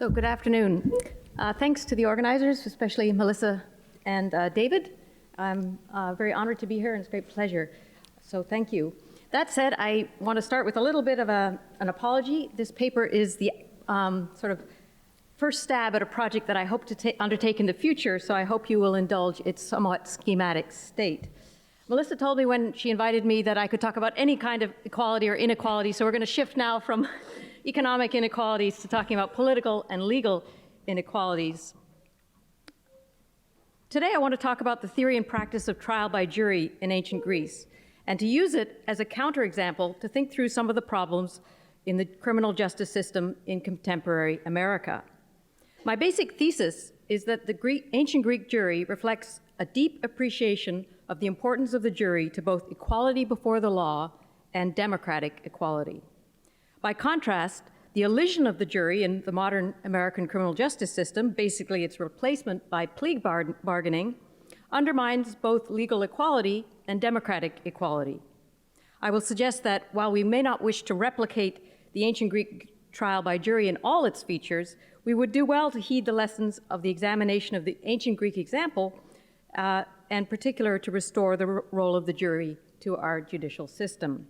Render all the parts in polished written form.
So good afternoon. Thanks to the organizers, especially Melissa and David. I'm very honored to be here, and it's a great pleasure. So thank you. That said, I want to start with a little bit of an apology. This paper is the sort of first stab at a project that I hope to undertake in the future, so I hope you will indulge its somewhat schematic state. Melissa told me when she invited me that I could talk about any kind of equality or inequality, so we're going to shift now from economic inequalities to talking about political and legal inequalities. Today I want to talk about the theory and practice of trial by jury in ancient Greece, and to use it as a counterexample to think through some of the problems in the criminal justice system in contemporary America. My basic thesis is that the ancient Greek jury reflects a deep appreciation of the importance of the jury to both equality before the law and democratic equality. By contrast, the elision of the jury in the modern American criminal justice system, basically its replacement by plea bargaining, undermines both legal equality and democratic equality. I will suggest that while we may not wish to replicate the ancient Greek trial by jury in all its features, we would do well to heed the lessons of the examination of the ancient Greek example, and in particular to restore the role of the jury to our judicial system.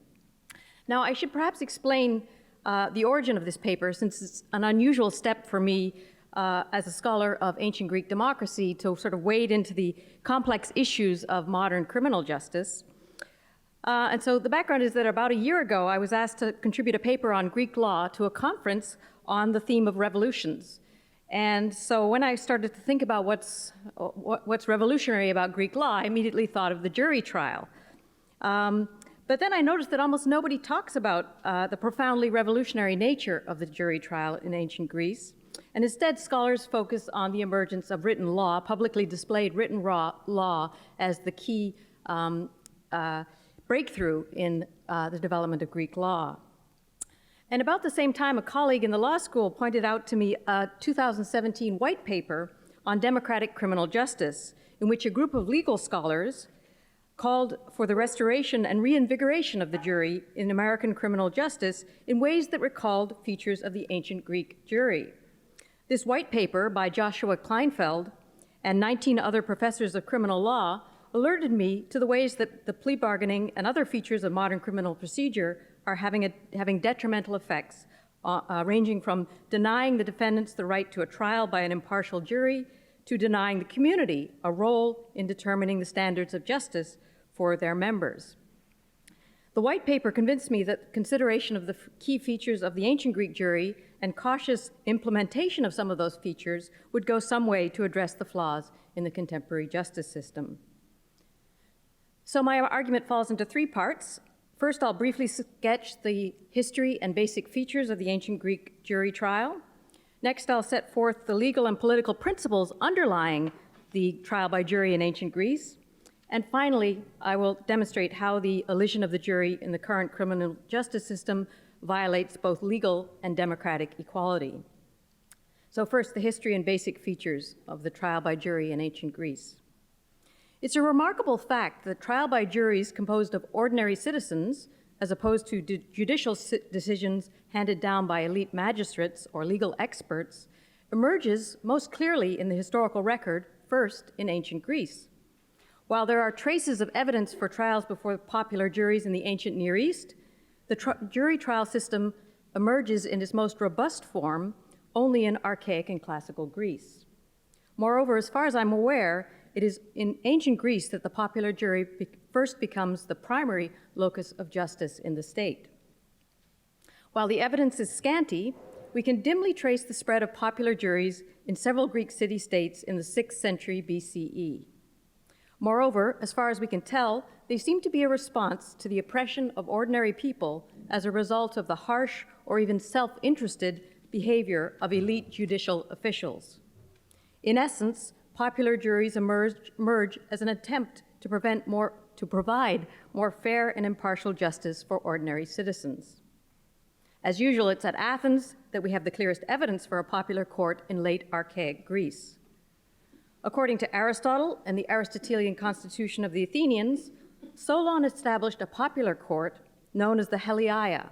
Now, I should perhaps explain the origin of this paper, since it's an unusual step for me as a scholar of ancient Greek democracy to sort of wade into the complex issues of modern criminal justice. And so the background is that about a year ago, I was asked to contribute a paper on Greek law to a conference on the theme of revolutions. And so when I started to think about what's revolutionary about Greek law, I immediately thought of the jury trial. But then I noticed that almost nobody talks about the profoundly revolutionary nature of the jury trial in ancient Greece. And instead, scholars focus on the emergence of written law, publicly displayed written law, as the key breakthrough in the development of Greek law. And about the same time, a colleague in the law school pointed out to me a 2017 white paper on democratic criminal justice, in which a group of legal scholars called for the restoration and reinvigoration of the jury in American criminal justice in ways that recalled features of the ancient Greek jury. This white paper by Joshua Kleinfeld and 19 other professors of criminal law alerted me to the ways that the plea bargaining and other features of modern criminal procedure are having detrimental effects, ranging from denying the defendants the right to a trial by an impartial jury to denying the community a role in determining the standards of justice for their members. The white paper convinced me that consideration of the key features of the ancient Greek jury and cautious implementation of some of those features would go some way to address the flaws in the contemporary justice system. So my argument falls into three parts. First, I'll briefly sketch the history and basic features of the ancient Greek jury trial. Next, I'll set forth the legal and political principles underlying the trial by jury in ancient Greece. And finally, I will demonstrate how the elision of the jury in the current criminal justice system violates both legal and democratic equality. So first, the history and basic features of the trial by jury in ancient Greece. It's a remarkable fact that trial by juries composed of ordinary citizens, as opposed to judicial decisions handed down by elite magistrates or legal experts, emerges most clearly in the historical record, first in ancient Greece. While there are traces of evidence for trials before popular juries in the ancient Near East, the jury trial system emerges in its most robust form only in archaic and classical Greece. Moreover, as far as I'm aware, it is in ancient Greece that the popular jury first becomes the primary locus of justice in the state. While the evidence is scanty, we can dimly trace the spread of popular juries in several Greek city-states in the 6th century BCE. Moreover, as far as we can tell, they seem to be a response to the oppression of ordinary people as a result of the harsh or even self-interested behavior of elite judicial officials. In essence, popular juries emerge as an attempt to provide more fair and impartial justice for ordinary citizens. As usual, it's at Athens that we have the clearest evidence for a popular court in late archaic Greece. According to Aristotle and the Aristotelian constitution of the Athenians, Solon established a popular court known as the Heliaia.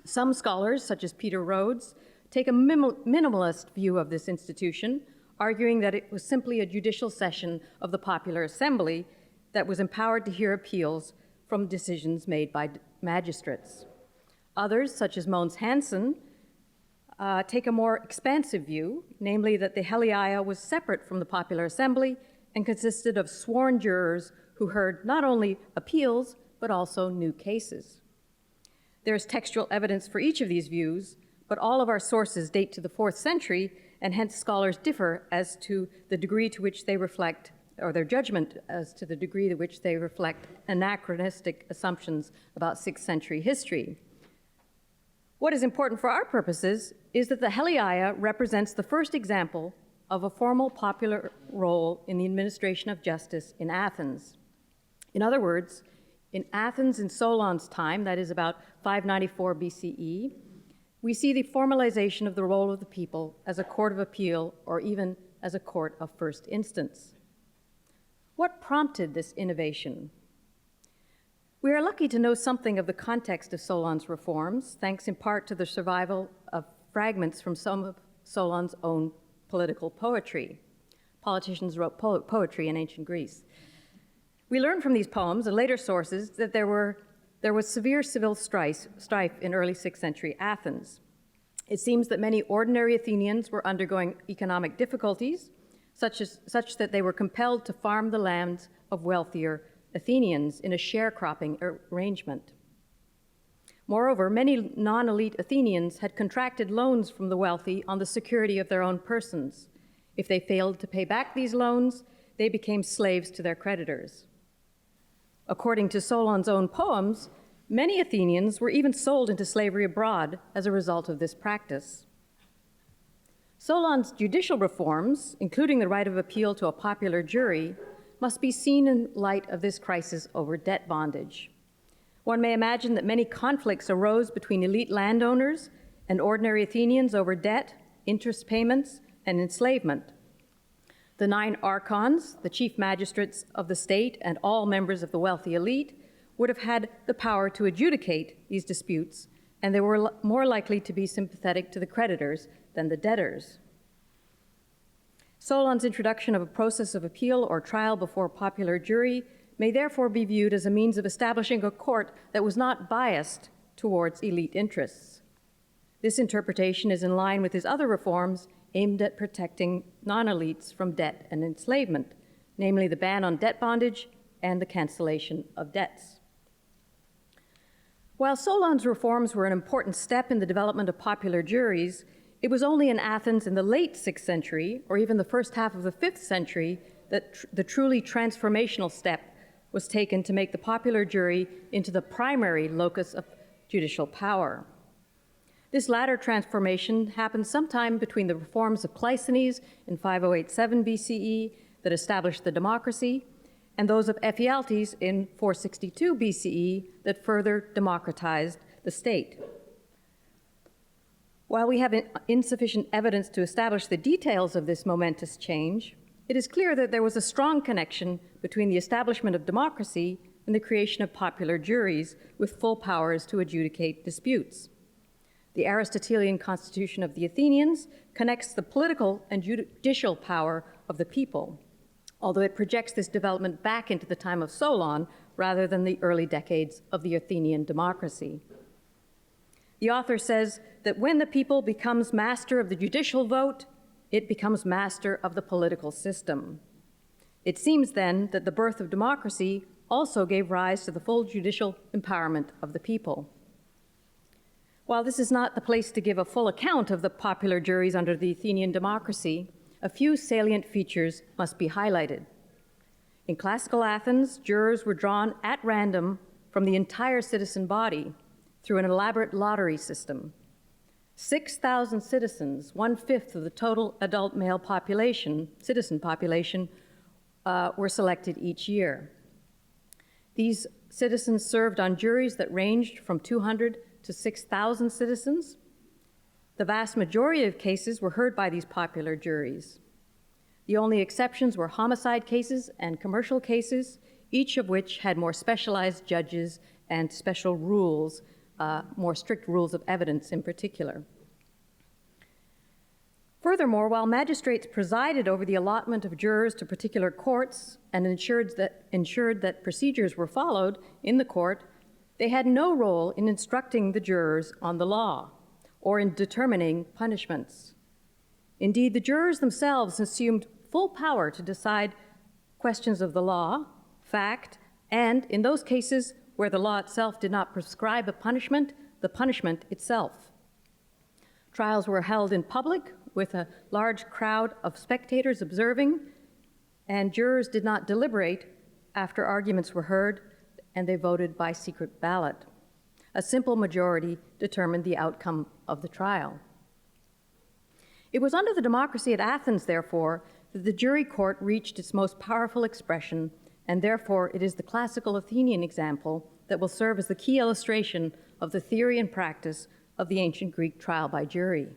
Some scholars, such as Peter Rhodes, take a minimalist view of this institution, arguing that it was simply a judicial session of the popular assembly that was empowered to hear appeals from decisions made by magistrates. Others, such as Mogens Hansen, take a more expansive view, namely that the Heliaea was separate from the popular assembly and consisted of sworn jurors who heard not only appeals, but also new cases. There is textual evidence for each of these views, but all of our sources date to the 4th century, and hence scholars differ as to the degree to which they reflect, or their judgment as to the degree to which they reflect anachronistic assumptions about 6th century history. What is important for our purposes is that the Heliaea represents the first example of a formal popular role in the administration of justice in Athens. In other words, in Athens in Solon's time, that is about 594 BCE, we see the formalization of the role of the people as a court of appeal or even as a court of first instance. What prompted this innovation? We are lucky to know something of the context of Solon's reforms, thanks in part to the survival of fragments from some of Solon's own political poetry. Politicians wrote poetry in ancient Greece. We learn from these poems and later sources that there was severe civil strife in early 6th century Athens. It seems that many ordinary Athenians were undergoing economic difficulties, such that they were compelled to farm the lands of wealthier Athenians in a sharecropping arrangement. Moreover, many non-elite Athenians had contracted loans from the wealthy on the security of their own persons. If they failed to pay back these loans, they became slaves to their creditors. According to Solon's own poems, many Athenians were even sold into slavery abroad as a result of this practice. Solon's judicial reforms, including the right of appeal to a popular jury, must be seen in light of this crisis over debt bondage. One may imagine that many conflicts arose between elite landowners and ordinary Athenians over debt, interest payments, and enslavement. The 9 archons, the chief magistrates of the state, and all members of the wealthy elite would have had the power to adjudicate these disputes, and they were more likely to be sympathetic to the creditors than the debtors. Solon's introduction of a process of appeal or trial before a popular jury may therefore be viewed as a means of establishing a court that was not biased towards elite interests. This interpretation is in line with his other reforms aimed at protecting non-elites from debt and enslavement, namely the ban on debt bondage and the cancellation of debts. While Solon's reforms were an important step in the development of popular juries, it was only in Athens in the late 6th century, or even the first half of the 5th century, that the truly transformational step was taken to make the popular jury into the primary locus of judicial power. This latter transformation happened sometime between the reforms of Cleisthenes in 5087 BCE that established the democracy, and those of Ephialtes in 462 BCE that further democratized the state. While we have insufficient evidence to establish the details of this momentous change, it is clear that there was a strong connection between the establishment of democracy and the creation of popular juries with full powers to adjudicate disputes. The Aristotelian constitution of the Athenians connects the political and judicial power of the people, although it projects this development back into the time of Solon rather than the early decades of the Athenian democracy. The author says that when the people becomes master of the judicial vote, it becomes master of the political system. It seems then that the birth of democracy also gave rise to the full judicial empowerment of the people. While this is not the place to give a full account of the popular juries under the Athenian democracy, a few salient features must be highlighted. In classical Athens, jurors were drawn at random from the entire citizen body through an elaborate lottery system. 6,000 citizens, 1/5 of the total adult male population, citizen population, were selected each year. These citizens served on juries that ranged from 200 to 6,000 citizens. The vast majority of cases were heard by these popular juries. The only exceptions were homicide cases and commercial cases, each of which had more specialized judges and special rules, more strict rules of evidence in particular. Furthermore, while magistrates presided over the allotment of jurors to particular courts and ensured that procedures were followed in the court, they had no role in instructing the jurors on the law or in determining punishments. Indeed, the jurors themselves assumed full power to decide questions of the law, fact, and in those cases where the law itself did not prescribe a punishment, the punishment itself. Trials were held in public with a large crowd of spectators observing, and jurors did not deliberate after arguments were heard, and they voted by secret ballot. A simple majority determined the outcome of the trial. It was under the democracy at Athens, therefore, that the jury court reached its most powerful expression, and therefore it is the classical Athenian example that will serve as the key illustration of the theory and practice of the ancient Greek trial by jury.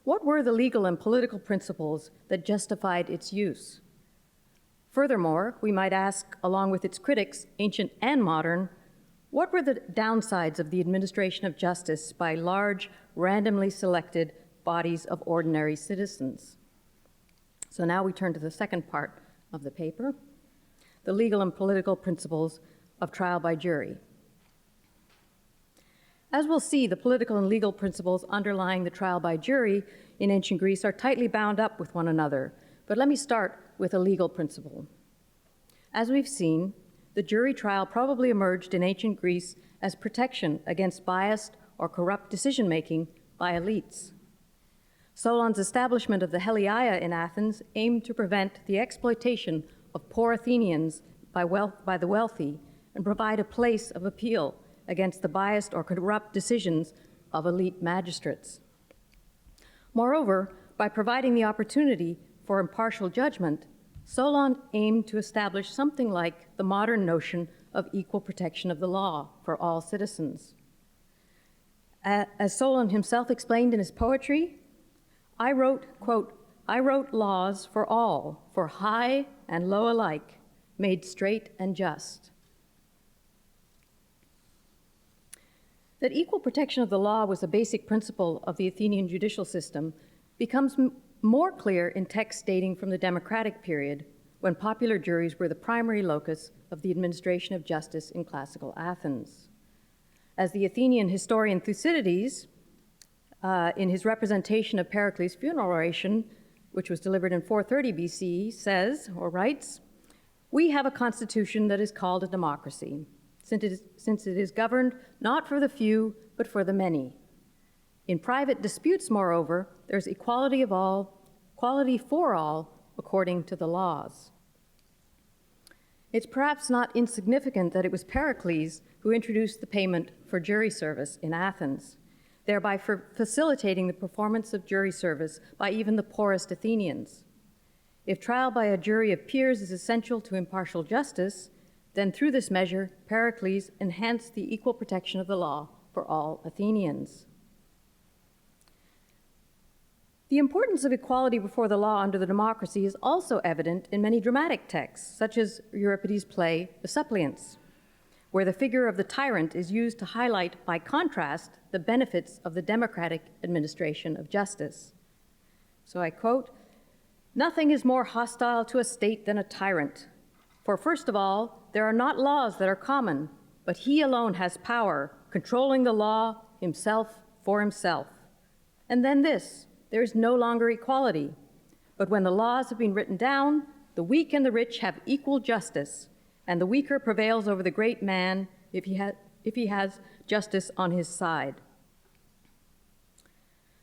What were the legal and political principles that justified its use? Furthermore, we might ask, along with its critics, ancient and modern, what were the downsides of the administration of justice by large, randomly selected bodies of ordinary citizens? So now we turn to the second part of the paper, the legal and political principles of trial by jury. As we'll see, the political and legal principles underlying the trial by jury in ancient Greece are tightly bound up with one another. But let me start with a legal principle. As we've seen, the jury trial probably emerged in ancient Greece as protection against biased or corrupt decision-making by elites. Solon's establishment of the Heliaia in Athens aimed to prevent the exploitation of poor Athenians by the wealthy and provide a place of appeal against the biased or corrupt decisions of elite magistrates. Moreover, by providing the opportunity for impartial judgment, Solon aimed to establish something like the modern notion of equal protection of the law for all citizens. As Solon himself explained in his poetry, I wrote, quote, "I wrote laws for all, for high and low alike, made straight and just." That equal protection of the law was a basic principle of the Athenian judicial system becomes more clear in texts dating from the democratic period, when popular juries were the primary locus of the administration of justice in classical Athens. As the Athenian historian Thucydides, in his representation of Pericles' funeral oration, which was delivered in 430 BC, says, or writes, "We have a constitution that is called a democracy, since it is governed not for the few, but for the many. In private disputes, moreover, there's equality for all, according to the laws." It's perhaps not insignificant that it was Pericles who introduced the payment for jury service in Athens, thereby facilitating the performance of jury service by even the poorest Athenians. If trial by a jury of peers is essential to impartial justice, then through this measure, Pericles enhanced the equal protection of the law for all Athenians. The importance of equality before the law under the democracy is also evident in many dramatic texts, such as Euripides' play, The Suppliants, where the figure of the tyrant is used to highlight, by contrast, the benefits of the democratic administration of justice. So I quote, "Nothing is more hostile to a state than a tyrant. For first of all, there are not laws that are common, but he alone has power, controlling the law himself for himself. And then this, there is no longer equality. But when the laws have been written down, the weak and the rich have equal justice, and the weaker prevails over the great man if he has justice on his side."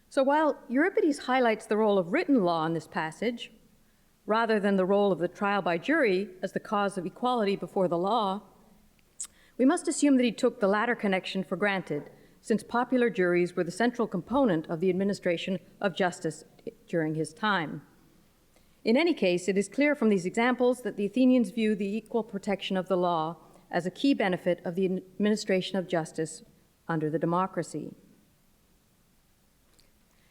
So while Euripides highlights the role of written law in this passage, rather than the role of the trial by jury as the cause of equality before the law, we must assume that he took the latter connection for granted, since popular juries were the central component of the administration of justice during his time. In any case, it is clear from these examples that the Athenians view the equal protection of the law as a key benefit of the administration of justice under the democracy.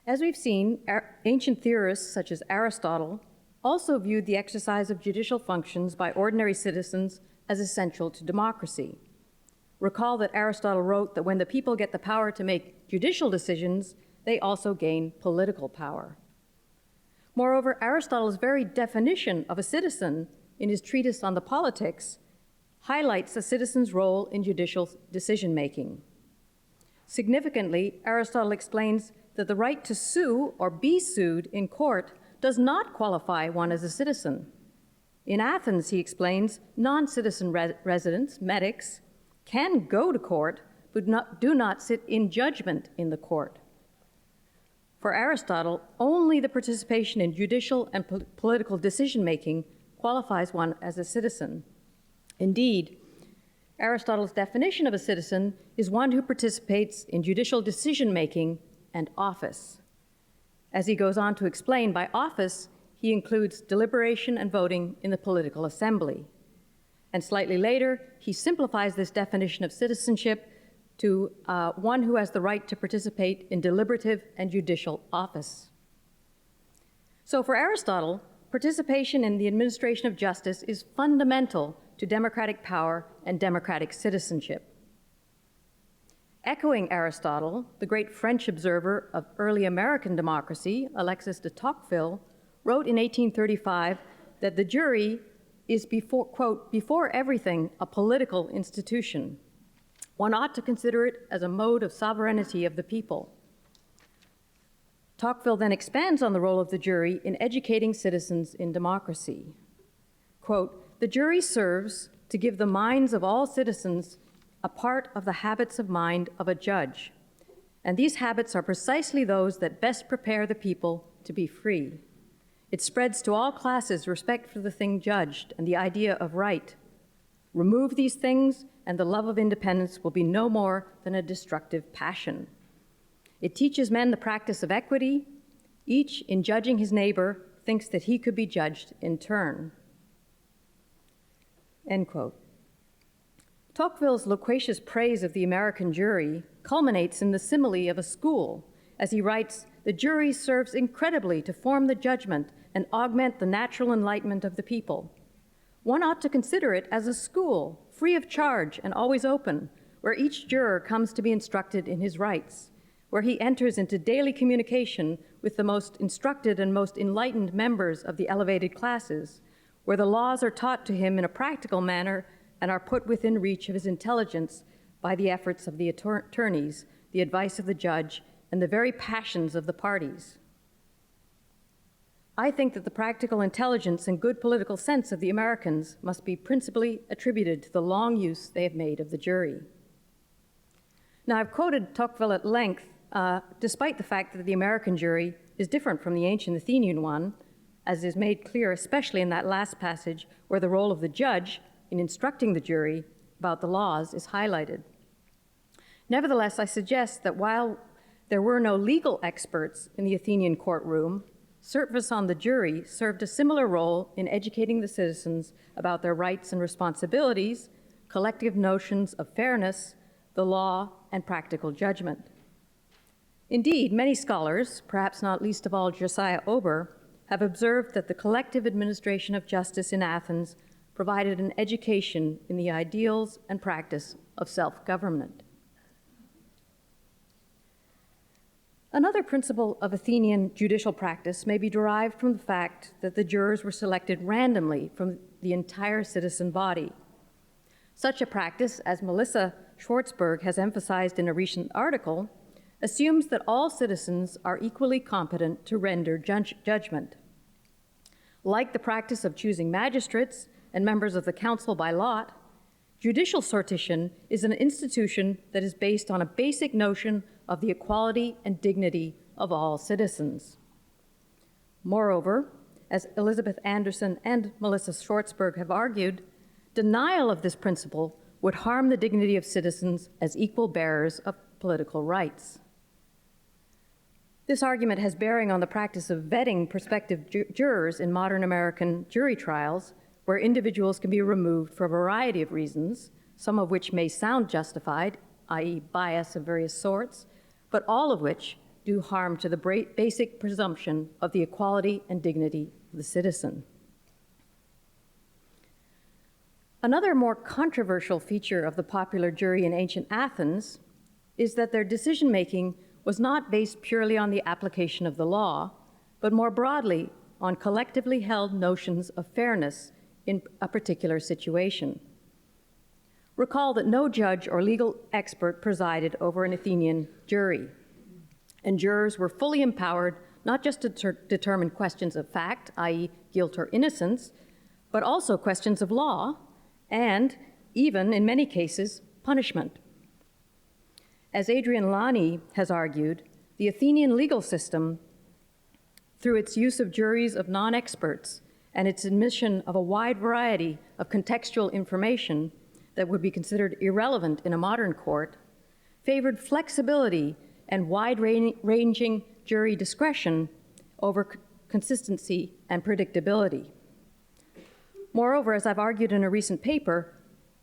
As we've seen, ancient theorists such as Aristotle also viewed the exercise of judicial functions by ordinary citizens as essential to democracy. Recall that Aristotle wrote that when the people get the power to make judicial decisions, they also gain political power. Moreover, Aristotle's very definition of a citizen in his treatise on the politics highlights a citizen's role in judicial decision-making. Significantly, Aristotle explains that the right to sue or be sued in court does not qualify one as a citizen. In Athens, he explains, non-citizen residents, medics, can go to court, but do not sit in judgment in the court. For Aristotle, only the participation in judicial and political decision-making qualifies one as a citizen. Indeed, Aristotle's definition of a citizen is one who participates in judicial decision-making and office. As he goes on to explain, by office, he includes deliberation and voting in the political assembly. And slightly later, he simplifies this definition of citizenship to one who has the right to participate in deliberative and judicial office. So for Aristotle, participation in the administration of justice is fundamental to democratic power and democratic citizenship. Echoing Aristotle, the great French observer of early American democracy, Alexis de Tocqueville, wrote in 1835 that the jury is quote, before everything, a political institution. One ought to consider it as a mode of sovereignty of the people. Tocqueville then expands on the role of the jury in educating citizens in democracy. Quote, the jury serves to give the minds of all citizens a part of the habits of mind of a judge, and these habits are precisely those that best prepare the people to be free. It spreads to all classes respect for the thing judged and the idea of right. Remove these things, and the love of independence will be no more than a destructive passion. It teaches men the practice of equity. Each, in judging his neighbor, thinks that he could be judged in turn. End quote. Tocqueville's loquacious praise of the American jury culminates in the simile of a school, as he writes, the jury serves incredibly to form the judgment and augment the natural enlightenment of the people. One ought to consider it as a school, free of charge and always open, where each juror comes to be instructed in his rights, where he enters into daily communication with the most instructed and most enlightened members of the elevated classes, where the laws are taught to him in a practical manner and are put within reach of his intelligence by the efforts of the attorneys, the advice of the judge, and the very passions of the parties. I think that the practical intelligence and good political sense of the Americans must be principally attributed to the long use they have made of the jury. Now, I've quoted Tocqueville at length, despite the fact that the American jury is different from the ancient Athenian one, as is made clear especially in that last passage where the role of the judge in instructing the jury about the laws is highlighted. Nevertheless, I suggest that while there were no legal experts in the Athenian courtroom, service on the jury served a similar role in educating the citizens about their rights and responsibilities, collective notions of fairness, the law, and practical judgment. Indeed, many scholars, perhaps not least of all Josiah Ober, have observed that the collective administration of justice in Athens provided an education in the ideals and practice of self-government. Another principle of Athenian judicial practice may be derived from the fact that the jurors were selected randomly from the entire citizen body. Such a practice, as Melissa Schwartzberg has emphasized in a recent article, assumes that all citizens are equally competent to render judgment. Like the practice of choosing magistrates and members of the council by lot, judicial sortition is an institution that is based on a basic notion of the equality and dignity of all citizens. Moreover, as Elizabeth Anderson and Melissa Schwartzberg have argued, denial of this principle would harm the dignity of citizens as equal bearers of political rights. This argument has bearing on the practice of vetting prospective jurors in modern American jury trials, where individuals can be removed for a variety of reasons, some of which may sound justified, i.e. bias of various sorts, but all of which do harm to the basic presumption of the equality and dignity of the citizen. Another more controversial feature of the popular jury in ancient Athens is that their decision-making was not based purely on the application of the law, but more broadly on collectively held notions of fairness in a particular situation. Recall that no judge or legal expert presided over an Athenian jury, and jurors were fully empowered not just to determine questions of fact, i.e. guilt or innocence, but also questions of law, and even, in many cases, punishment. As Adrian Lani has argued, the Athenian legal system, through its use of juries of non-experts and its admission of a wide variety of contextual information that would be considered irrelevant in a modern court, favored flexibility and wide-ranging jury discretion over consistency and predictability. Moreover, as I've argued in a recent paper,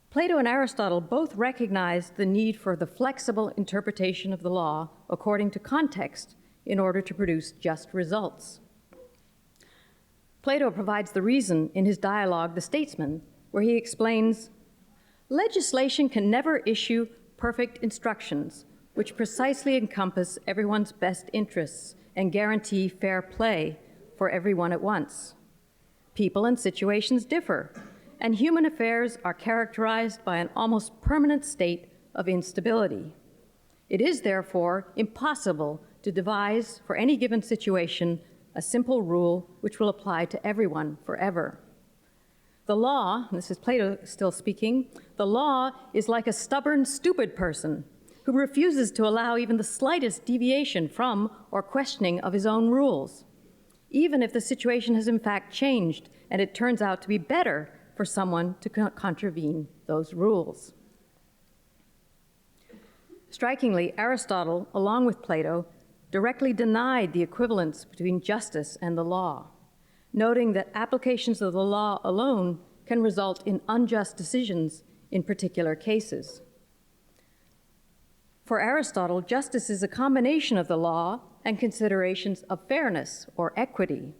Plato and Aristotle both recognized the need for the flexible interpretation of the law according to context in order to produce just results. Plato provides the reason in his dialogue, The Statesman, where he explains, legislation can never issue perfect instructions which precisely encompass everyone's best interests and guarantee fair play for everyone at once. People and situations differ, and human affairs are characterized by an almost permanent state of instability. It is, therefore, impossible to devise for any given situation a simple rule which will apply to everyone forever. The law, and this is Plato still speaking, the law is like a stubborn, stupid person who refuses to allow even the slightest deviation from or questioning of his own rules, even if the situation has in fact changed and it turns out to be better for someone to contravene those rules. Strikingly, Aristotle, along with Plato, directly denied the equivalence between justice and the law, noting that applications of the law alone can result in unjust decisions in particular cases. For Aristotle, justice is a combination of the law and considerations of fairness or equity.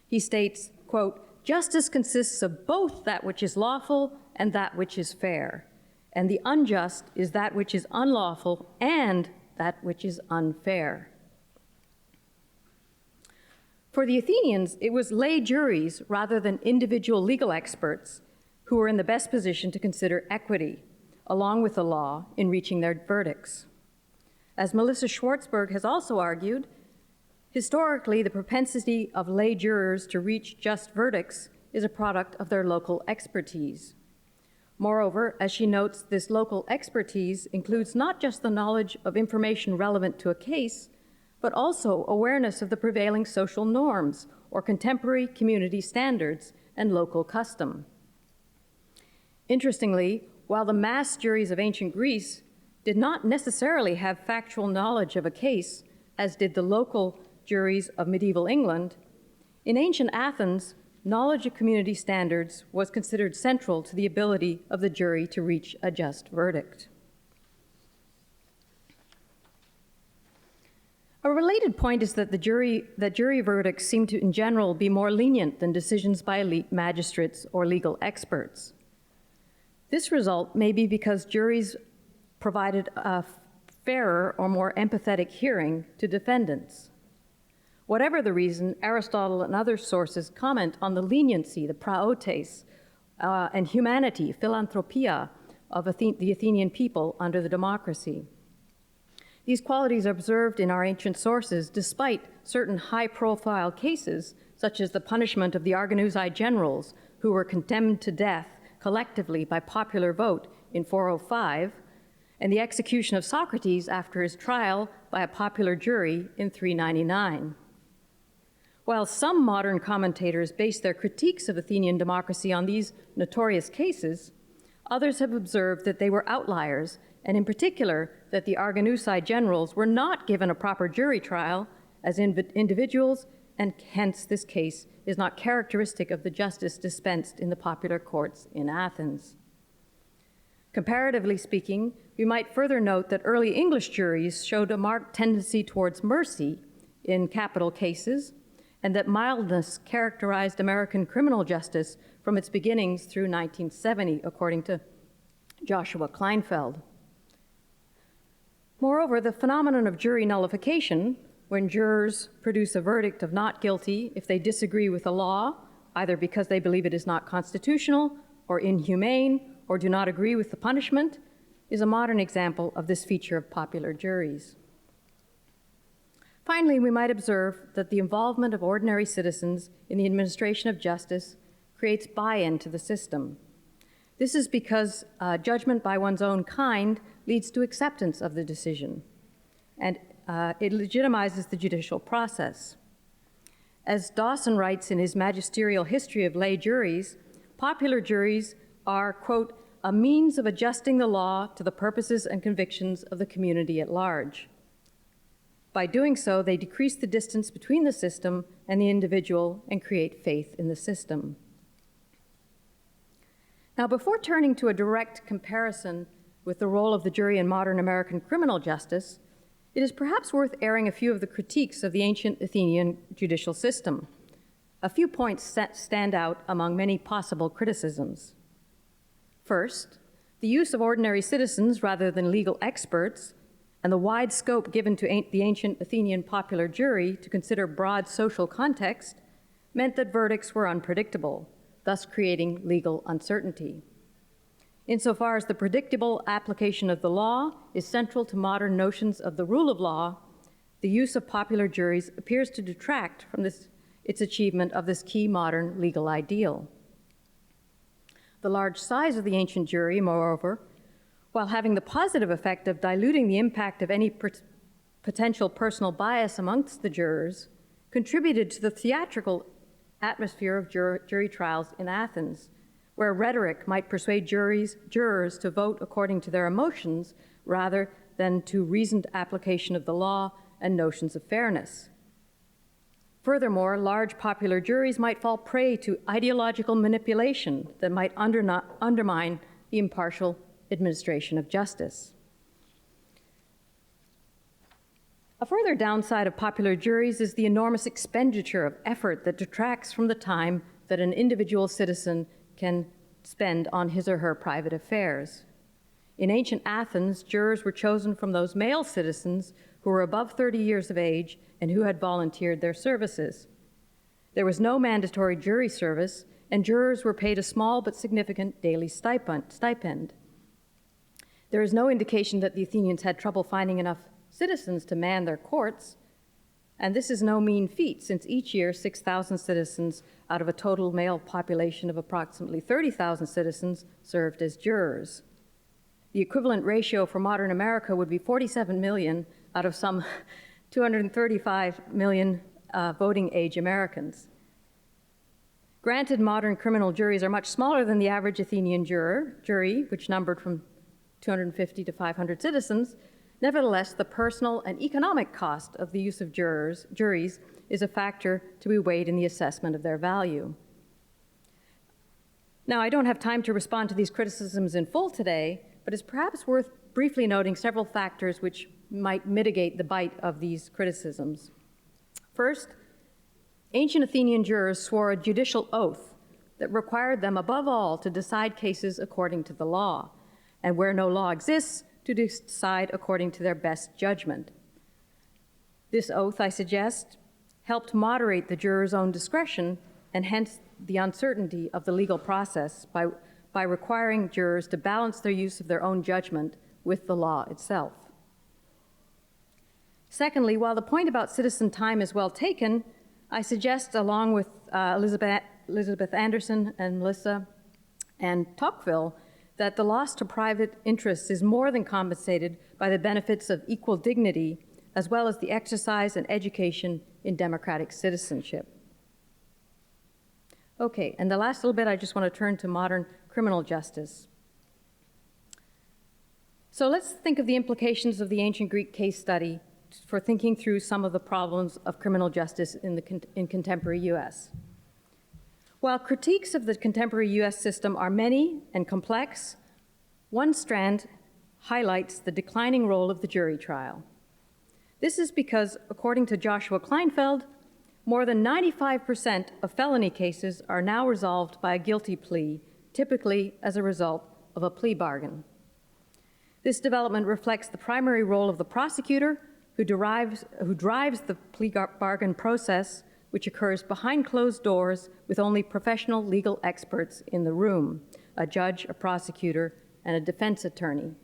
He states, quote, justice consists of both that which is lawful and that which is fair, and the unjust is that which is unlawful and that which is unfair. For the Athenians, it was lay juries rather than individual legal experts who were in the best position to consider equity, along with the law, in reaching their verdicts. As Melissa Schwartzberg has also argued, historically, the propensity of lay jurors to reach just verdicts is a product of their local expertise. Moreover, as she notes, this local expertise includes not just the knowledge of information relevant to a case, but also awareness of the prevailing social norms or contemporary community standards and local custom. Interestingly, while the mass juries of ancient Greece did not necessarily have factual knowledge of a case, as did the local juries of medieval England, in ancient Athens, knowledge of community standards was considered central to the ability of the jury to reach a just verdict. A related point is that jury verdicts seem to, in general, be more lenient than decisions by elite magistrates or legal experts. This result may be because juries provided a fairer or more empathetic hearing to defendants. Whatever the reason, Aristotle and other sources comment on the leniency, the praotes, and humanity, philanthropia, of the Athenian people under the democracy. These qualities are observed in our ancient sources despite certain high-profile cases, such as the punishment of the Arginusi generals who were condemned to death collectively by popular vote in 405, and the execution of Socrates after his trial by a popular jury in 399. While some modern commentators base their critiques of Athenian democracy on these notorious cases, others have observed that they were outliers, and in particular, that the Arginusi generals were not given a proper jury trial as individuals, and hence this case is not characteristic of the justice dispensed in the popular courts in Athens. Comparatively speaking, we might further note that early English juries showed a marked tendency towards mercy in capital cases, and that mildness characterized American criminal justice from its beginnings through 1970, according to Joshua Kleinfeld. Moreover, the phenomenon of jury nullification, when jurors produce a verdict of not guilty if they disagree with the law, either because they believe it is not constitutional or inhumane or do not agree with the punishment, is a modern example of this feature of popular juries. Finally, we might observe that the involvement of ordinary citizens in the administration of justice creates buy-in to the system. This is because judgment by one's own kind leads to acceptance of the decision, and it legitimizes the judicial process. As Dawson writes in his magisterial history of lay juries, popular juries are, quote, a means of adjusting the law to the purposes and convictions of the community at large. By doing so, they decrease the distance between the system and the individual and create faith in the system. Now, before turning to a direct comparison with the role of the jury in modern American criminal justice, it is perhaps worth airing a few of the critiques of the ancient Athenian judicial system. A few points stand out among many possible criticisms. First, the use of ordinary citizens rather than legal experts and the wide scope given to the ancient Athenian popular jury to consider broad social context meant that verdicts were unpredictable, thus creating legal uncertainty. Insofar as the predictable application of the law is central to modern notions of the rule of law, the use of popular juries appears to detract from its achievement of this key modern legal ideal. The large size of the ancient jury, moreover, while having the positive effect of diluting the impact of any potential personal bias amongst the jurors, contributed to the theatrical atmosphere of jury trials in Athens, where rhetoric might persuade jurors to vote according to their emotions rather than to reasoned application of the law and notions of fairness. Furthermore, large popular juries might fall prey to ideological manipulation that might undermine the impartial administration of justice. A further downside of popular juries is the enormous expenditure of effort that detracts from the time that an individual citizen can spend on his or her private affairs. In ancient Athens, jurors were chosen from those male citizens who were above 30 years of age and who had volunteered their services. There was no mandatory jury service, and jurors were paid a small but significant daily stipend. There is no indication that the Athenians had trouble finding enough citizens to man their courts, and this is no mean feat, since each year 6,000 citizens out of a total male population of approximately 30,000 citizens served as jurors. The equivalent ratio for modern America would be 47 million out of some 235 million voting age Americans. Granted, modern criminal juries are much smaller than the average Athenian jury, which numbered from 250 to 500 citizens. Nevertheless, the personal and economic cost of the use of juries is a factor to be weighed in the assessment of their value. Now, I don't have time to respond to these criticisms in full today, but it's perhaps worth briefly noting several factors which might mitigate the bite of these criticisms. First, ancient Athenian jurors swore a judicial oath that required them, above all, to decide cases according to the law, and where no law exists, to decide according to their best judgment. This oath, I suggest, helped moderate the jurors' own discretion and hence the uncertainty of the legal process by requiring jurors to balance their use of their own judgment with the law itself. Secondly, while the point about citizen time is well taken, I suggest, along with Elizabeth Anderson and Melissa and Tocqueville, that the loss to private interests is more than compensated by the benefits of equal dignity, as well as the exercise and education in democratic citizenship. Okay, and the last little bit, I just want to turn to modern criminal justice. So let's think of the implications of the ancient Greek case study for thinking through some of the problems of criminal justice in contemporary US. While critiques of the contemporary US system are many and complex, one strand highlights the declining role of the jury trial. This is because, according to Joshua Kleinfeld, more than 95% of felony cases are now resolved by a guilty plea, typically as a result of a plea bargain. This development reflects the primary role of the prosecutor, who drives the plea bargain process, which occurs behind closed doors with only professional legal experts in the room, a judge, a prosecutor, and a defense attorney.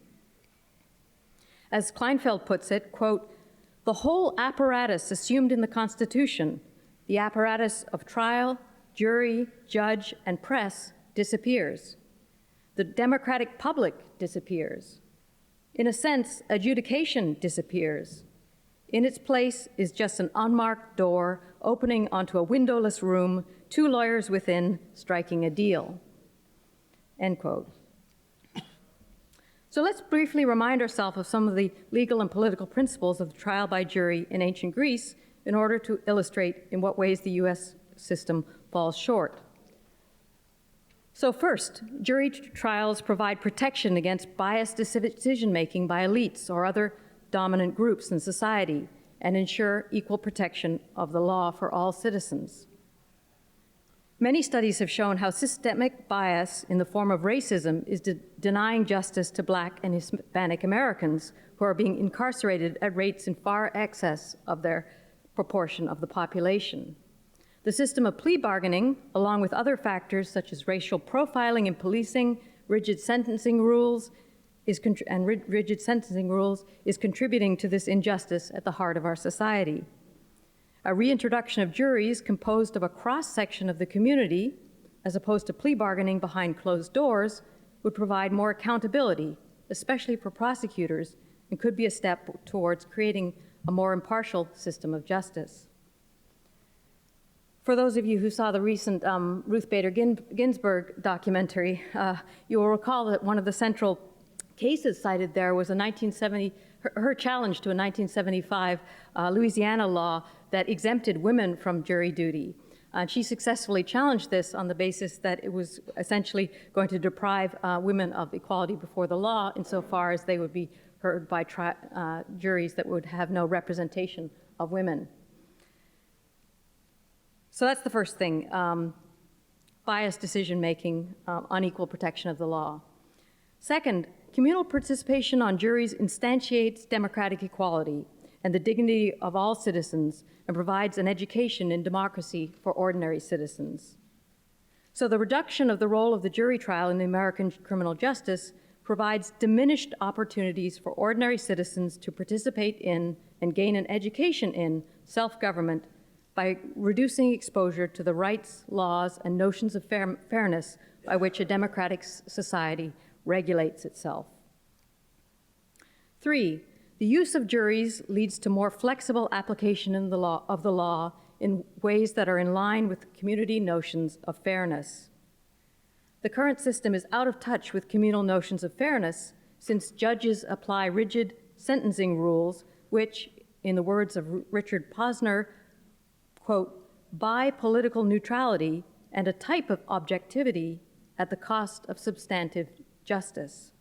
As Kleinfeld puts it, quote, "The whole apparatus assumed in the Constitution, the apparatus of trial, jury, judge, and press, disappears. The democratic public disappears. In a sense, adjudication disappears. In its place is just an unmarked door opening onto a windowless room, two lawyers within striking a deal." End quote. So let's briefly remind ourselves of some of the legal and political principles of the trial by jury in ancient Greece in order to illustrate in what ways the US system falls short. So first, jury trials provide protection against biased decision-making by elites or other dominant groups in society and ensure equal protection of the law for all citizens. Many studies have shown how systemic bias in the form of racism is denying justice to Black and Hispanic Americans who are being incarcerated at rates in far excess of their proportion of the population. The system of plea bargaining, along with other factors such as racial profiling in policing, rigid sentencing rules, is contributing to this injustice at the heart of our society. A reintroduction of juries composed of a cross-section of the community, as opposed to plea bargaining behind closed doors, would provide more accountability, especially for prosecutors, and could be a step towards creating a more impartial system of justice. For those of you who saw the recent Ruth Bader Ginsburg documentary, you will recall that one of the central cases cited there was her challenge to a 1975 Louisiana law that exempted women from jury duty. She successfully challenged this on the basis that it was essentially going to deprive women of equality before the law insofar as they would be heard by juries that would have no representation of women. So that's the first thing, biased decision-making, unequal protection of the law. Second, communal participation on juries instantiates democratic equality and the dignity of all citizens and provides an education in democracy for ordinary citizens. So the reduction of the role of the jury trial in the American criminal justice provides diminished opportunities for ordinary citizens to participate in and gain an education in self-government by reducing exposure to the rights, laws, and notions of fairness by which a democratic society regulates itself. 3, the use of juries leads to more flexible application of the law in ways that are in line with community notions of fairness. The current system is out of touch with communal notions of fairness since judges apply rigid sentencing rules which, in the words of Richard Posner, quote, buy political neutrality and a type of objectivity at the cost of substantive justice.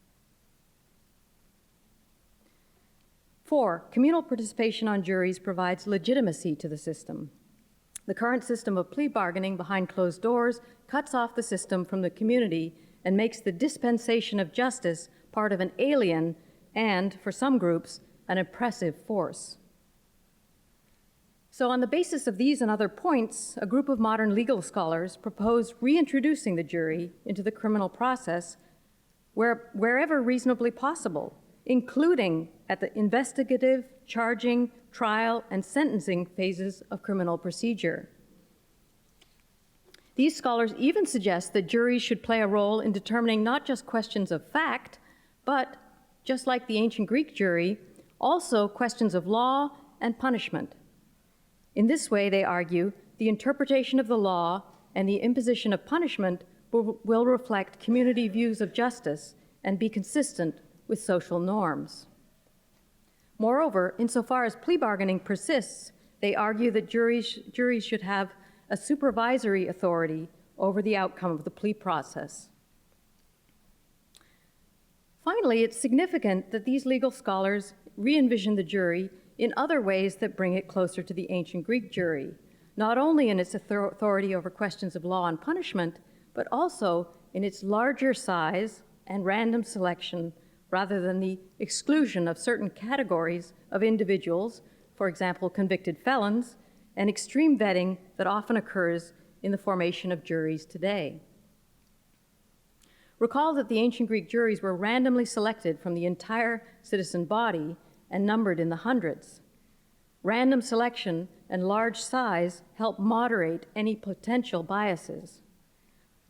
4, communal participation on juries provides legitimacy to the system. The current system of plea bargaining behind closed doors cuts off the system from the community and makes the dispensation of justice part of an alien and, for some groups, an oppressive force. So on the basis of these and other points, a group of modern legal scholars proposed reintroducing the jury into the criminal process wherever reasonably possible, including at the investigative, charging, trial, and sentencing phases of criminal procedure. These scholars even suggest that juries should play a role in determining not just questions of fact, but, just like the ancient Greek jury, also questions of law and punishment. In this way, they argue, the interpretation of the law and the imposition of punishment will reflect community views of justice and be consistent with social norms. Moreover, insofar as plea bargaining persists, they argue that juries should have a supervisory authority over the outcome of the plea process. Finally, it's significant that these legal scholars re-envision the jury in other ways that bring it closer to the ancient Greek jury, not only in its authority over questions of law and punishment, but also in its larger size and random selection rather than the exclusion of certain categories of individuals, for example, convicted felons, and extreme vetting that often occurs in the formation of juries today. Recall that the ancient Greek juries were randomly selected from the entire citizen body and numbered in the hundreds. Random selection and large size help moderate any potential biases.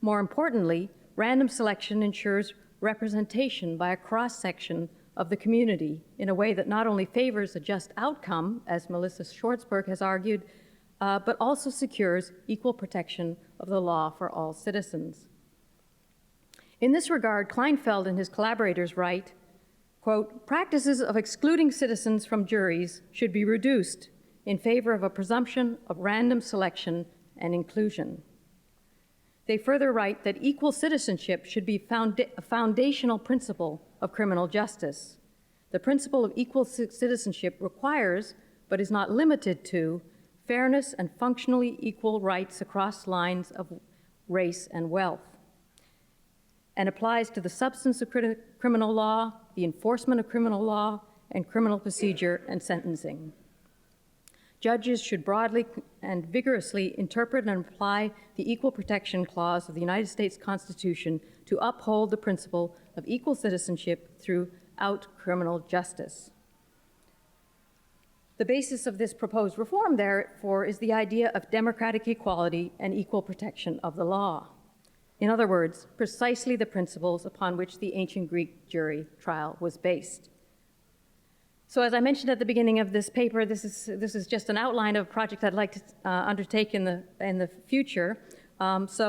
More importantly, random selection ensures representation by a cross-section of the community in a way that not only favors a just outcome, as Melissa Schwartzberg has argued, but also secures equal protection of the law for all citizens. In this regard, Kleinfeld and his collaborators write, quote, "Practices of excluding citizens from juries should be reduced in favor of a presumption of random selection and inclusion." They further write that equal citizenship should be a foundational principle of criminal justice. The principle of equal citizenship requires, but is not limited to, fairness and functionally equal rights across lines of race and wealth, and applies to the substance of criminal law, the enforcement of criminal law, and criminal procedure and sentencing. Judges should broadly and vigorously interpret and apply the Equal Protection Clause of the United States Constitution to uphold the principle of equal citizenship throughout criminal justice. The basis of this proposed reform, therefore, is the idea of democratic equality and equal protection of the law. In other words, precisely the principles upon which the ancient Greek jury trial was based. So as I mentioned at the beginning of this paper, this is just an outline of a project I'd like to undertake in the future. There's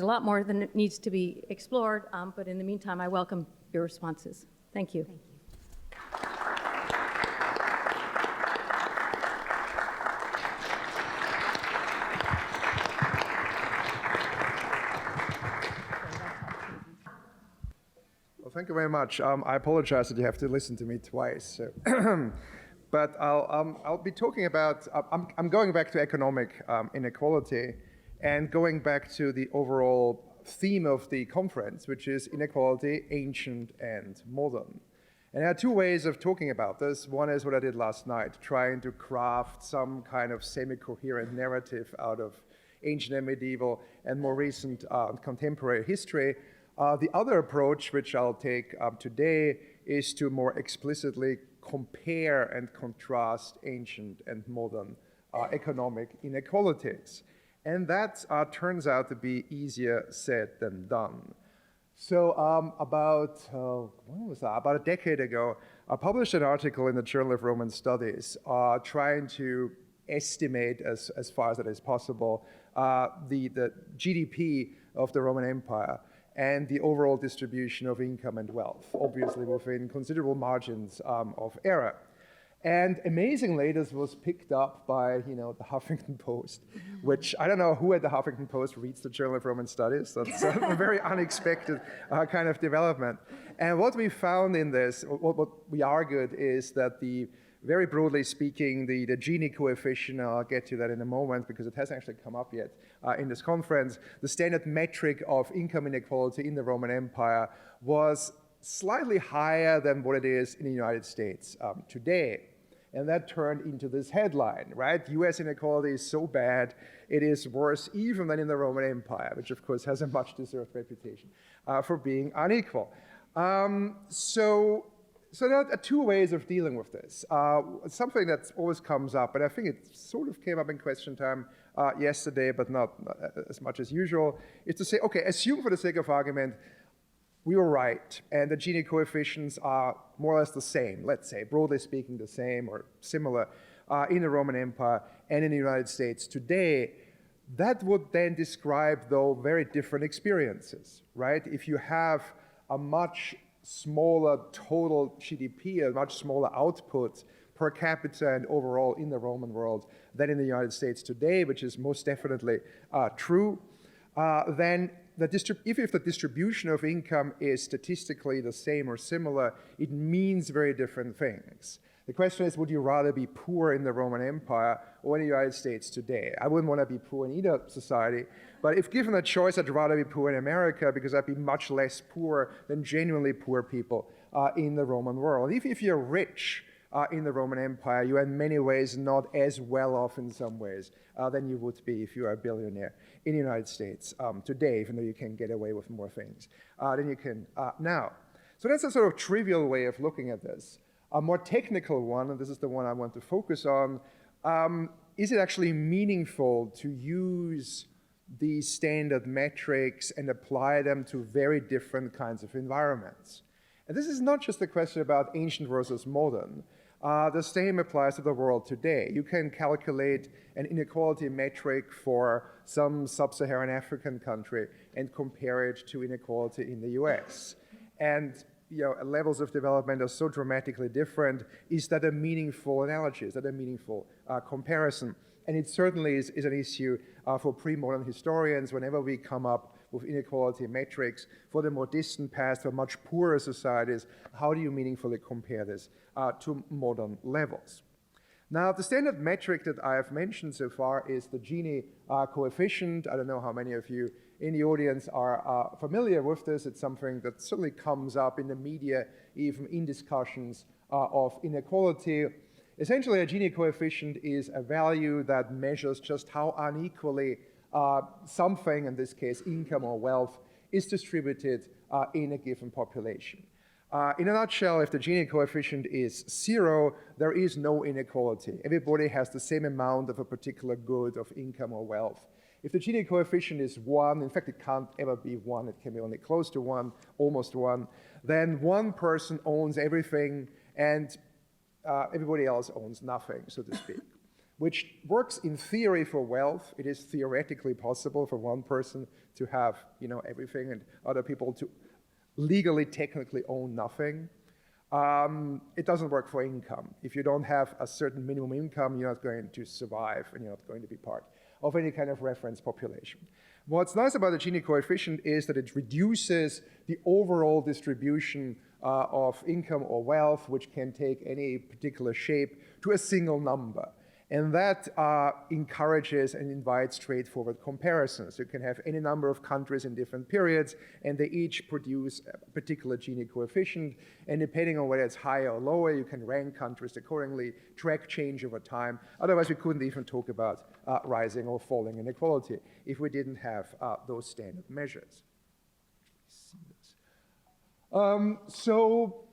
a lot more that needs to be explored, but in the meantime, I welcome your responses. Thank you. Thank you. Thank you very much. I apologize that you have to listen to me twice. So but I'll be talking about, I'm going back to economic inequality and going back to the overall theme of the conference, which is inequality, ancient and modern. And there are two ways of talking about this. One is what I did last night, trying to craft some kind of semi-coherent narrative out of ancient and medieval and more recent contemporary history. The other approach, which I'll take today, is to more explicitly compare and contrast ancient and modern economic inequalities. And that turns out to be easier said than done. So about a decade ago, I published an article in the Journal of Roman Studies trying to estimate, as far as that is possible, the GDP of the Roman Empire and the overall distribution of income and wealth, obviously within considerable margins of error. And amazingly, this was picked up by the Huffington Post, which I don't know who at the Huffington Post reads the Journal of Roman Studies. That's a very unexpected kind of development. And what we found in this, what we argued, is that very broadly speaking, the Gini coefficient, I'll get to that in a moment because it hasn't actually come up yet in this conference, the standard metric of income inequality in the Roman Empire was slightly higher than what it is in the United States today. And that turned into this headline, right? US inequality is so bad, it is worse even than in the Roman Empire, which of course has a much deserved reputation for being unequal. So there are two ways of dealing with this. Something that always comes up, and I think it sort of came up in question time yesterday, but not as much as usual, is to say, okay, assume for the sake of argument, we were right, and the Gini coefficients are more or less the same, let's say, broadly speaking the same or similar in the Roman Empire and in the United States today. That would then describe, though, very different experiences, right? If you have a much smaller total GDP, a much smaller output per capita and overall in the Roman world than in the United States today, which is most definitely true, then if the distribution of income is statistically the same or similar, it means very different things. The question is, would you rather be poor in the Roman Empire or in the United States today? I wouldn't want to be poor in either society, but if given a choice, I'd rather be poor in America because I'd be much less poor than genuinely poor people in the Roman world. If you're rich in the Roman Empire, you are in many ways not as well off in some ways than you would be if you are a billionaire in the United States today, even though you can get away with more things than you can now. So that's a sort of trivial way of looking at this. A more technical one, and this is the one I want to focus on, is it actually meaningful to use these standard metrics and apply them to very different kinds of environments? And this is not just a question about ancient versus modern. The same applies to the world today. You can calculate an inequality metric for some sub-Saharan African country and compare it to inequality in the US. And levels of development are so dramatically different. Is that a meaningful analogy? Is that a meaningful comparison? And it certainly is an issue for pre-modern historians whenever we come up with inequality metrics for the more distant past, for much poorer societies. How do you meaningfully compare this to modern levels? Now, the standard metric that I have mentioned so far is the Gini coefficient. I don't know how many of you in the audience are familiar with this. It's something that certainly comes up in the media, even in discussions of inequality. Essentially, a Gini coefficient is a value that measures just how unequally something, in this case income or wealth, is distributed in a given population. In a nutshell, if the Gini coefficient is 0, there is no inequality. Everybody has the same amount of a particular good, of income or wealth. If the Gini coefficient is 1, in fact it can't ever be 1, it can be only close to 1, almost 1, then one person owns everything and everybody else owns nothing, so to speak, which works in theory for wealth. It is theoretically possible for one person to have everything and other people to legally, technically own nothing. It doesn't work for income. If you don't have a certain minimum income, you're not going to survive and you're not going to be part of any kind of reference population. What's nice about the Gini coefficient is that it reduces the overall distribution of income or wealth, which can take any particular shape, to a single number. And that encourages and invites straightforward comparisons. You can have any number of countries in different periods, and they each produce a particular Gini coefficient. And depending on whether it's higher or lower, you can rank countries accordingly, track change over time. Otherwise, we couldn't even talk about rising or falling inequality if we didn't have those standard measures. So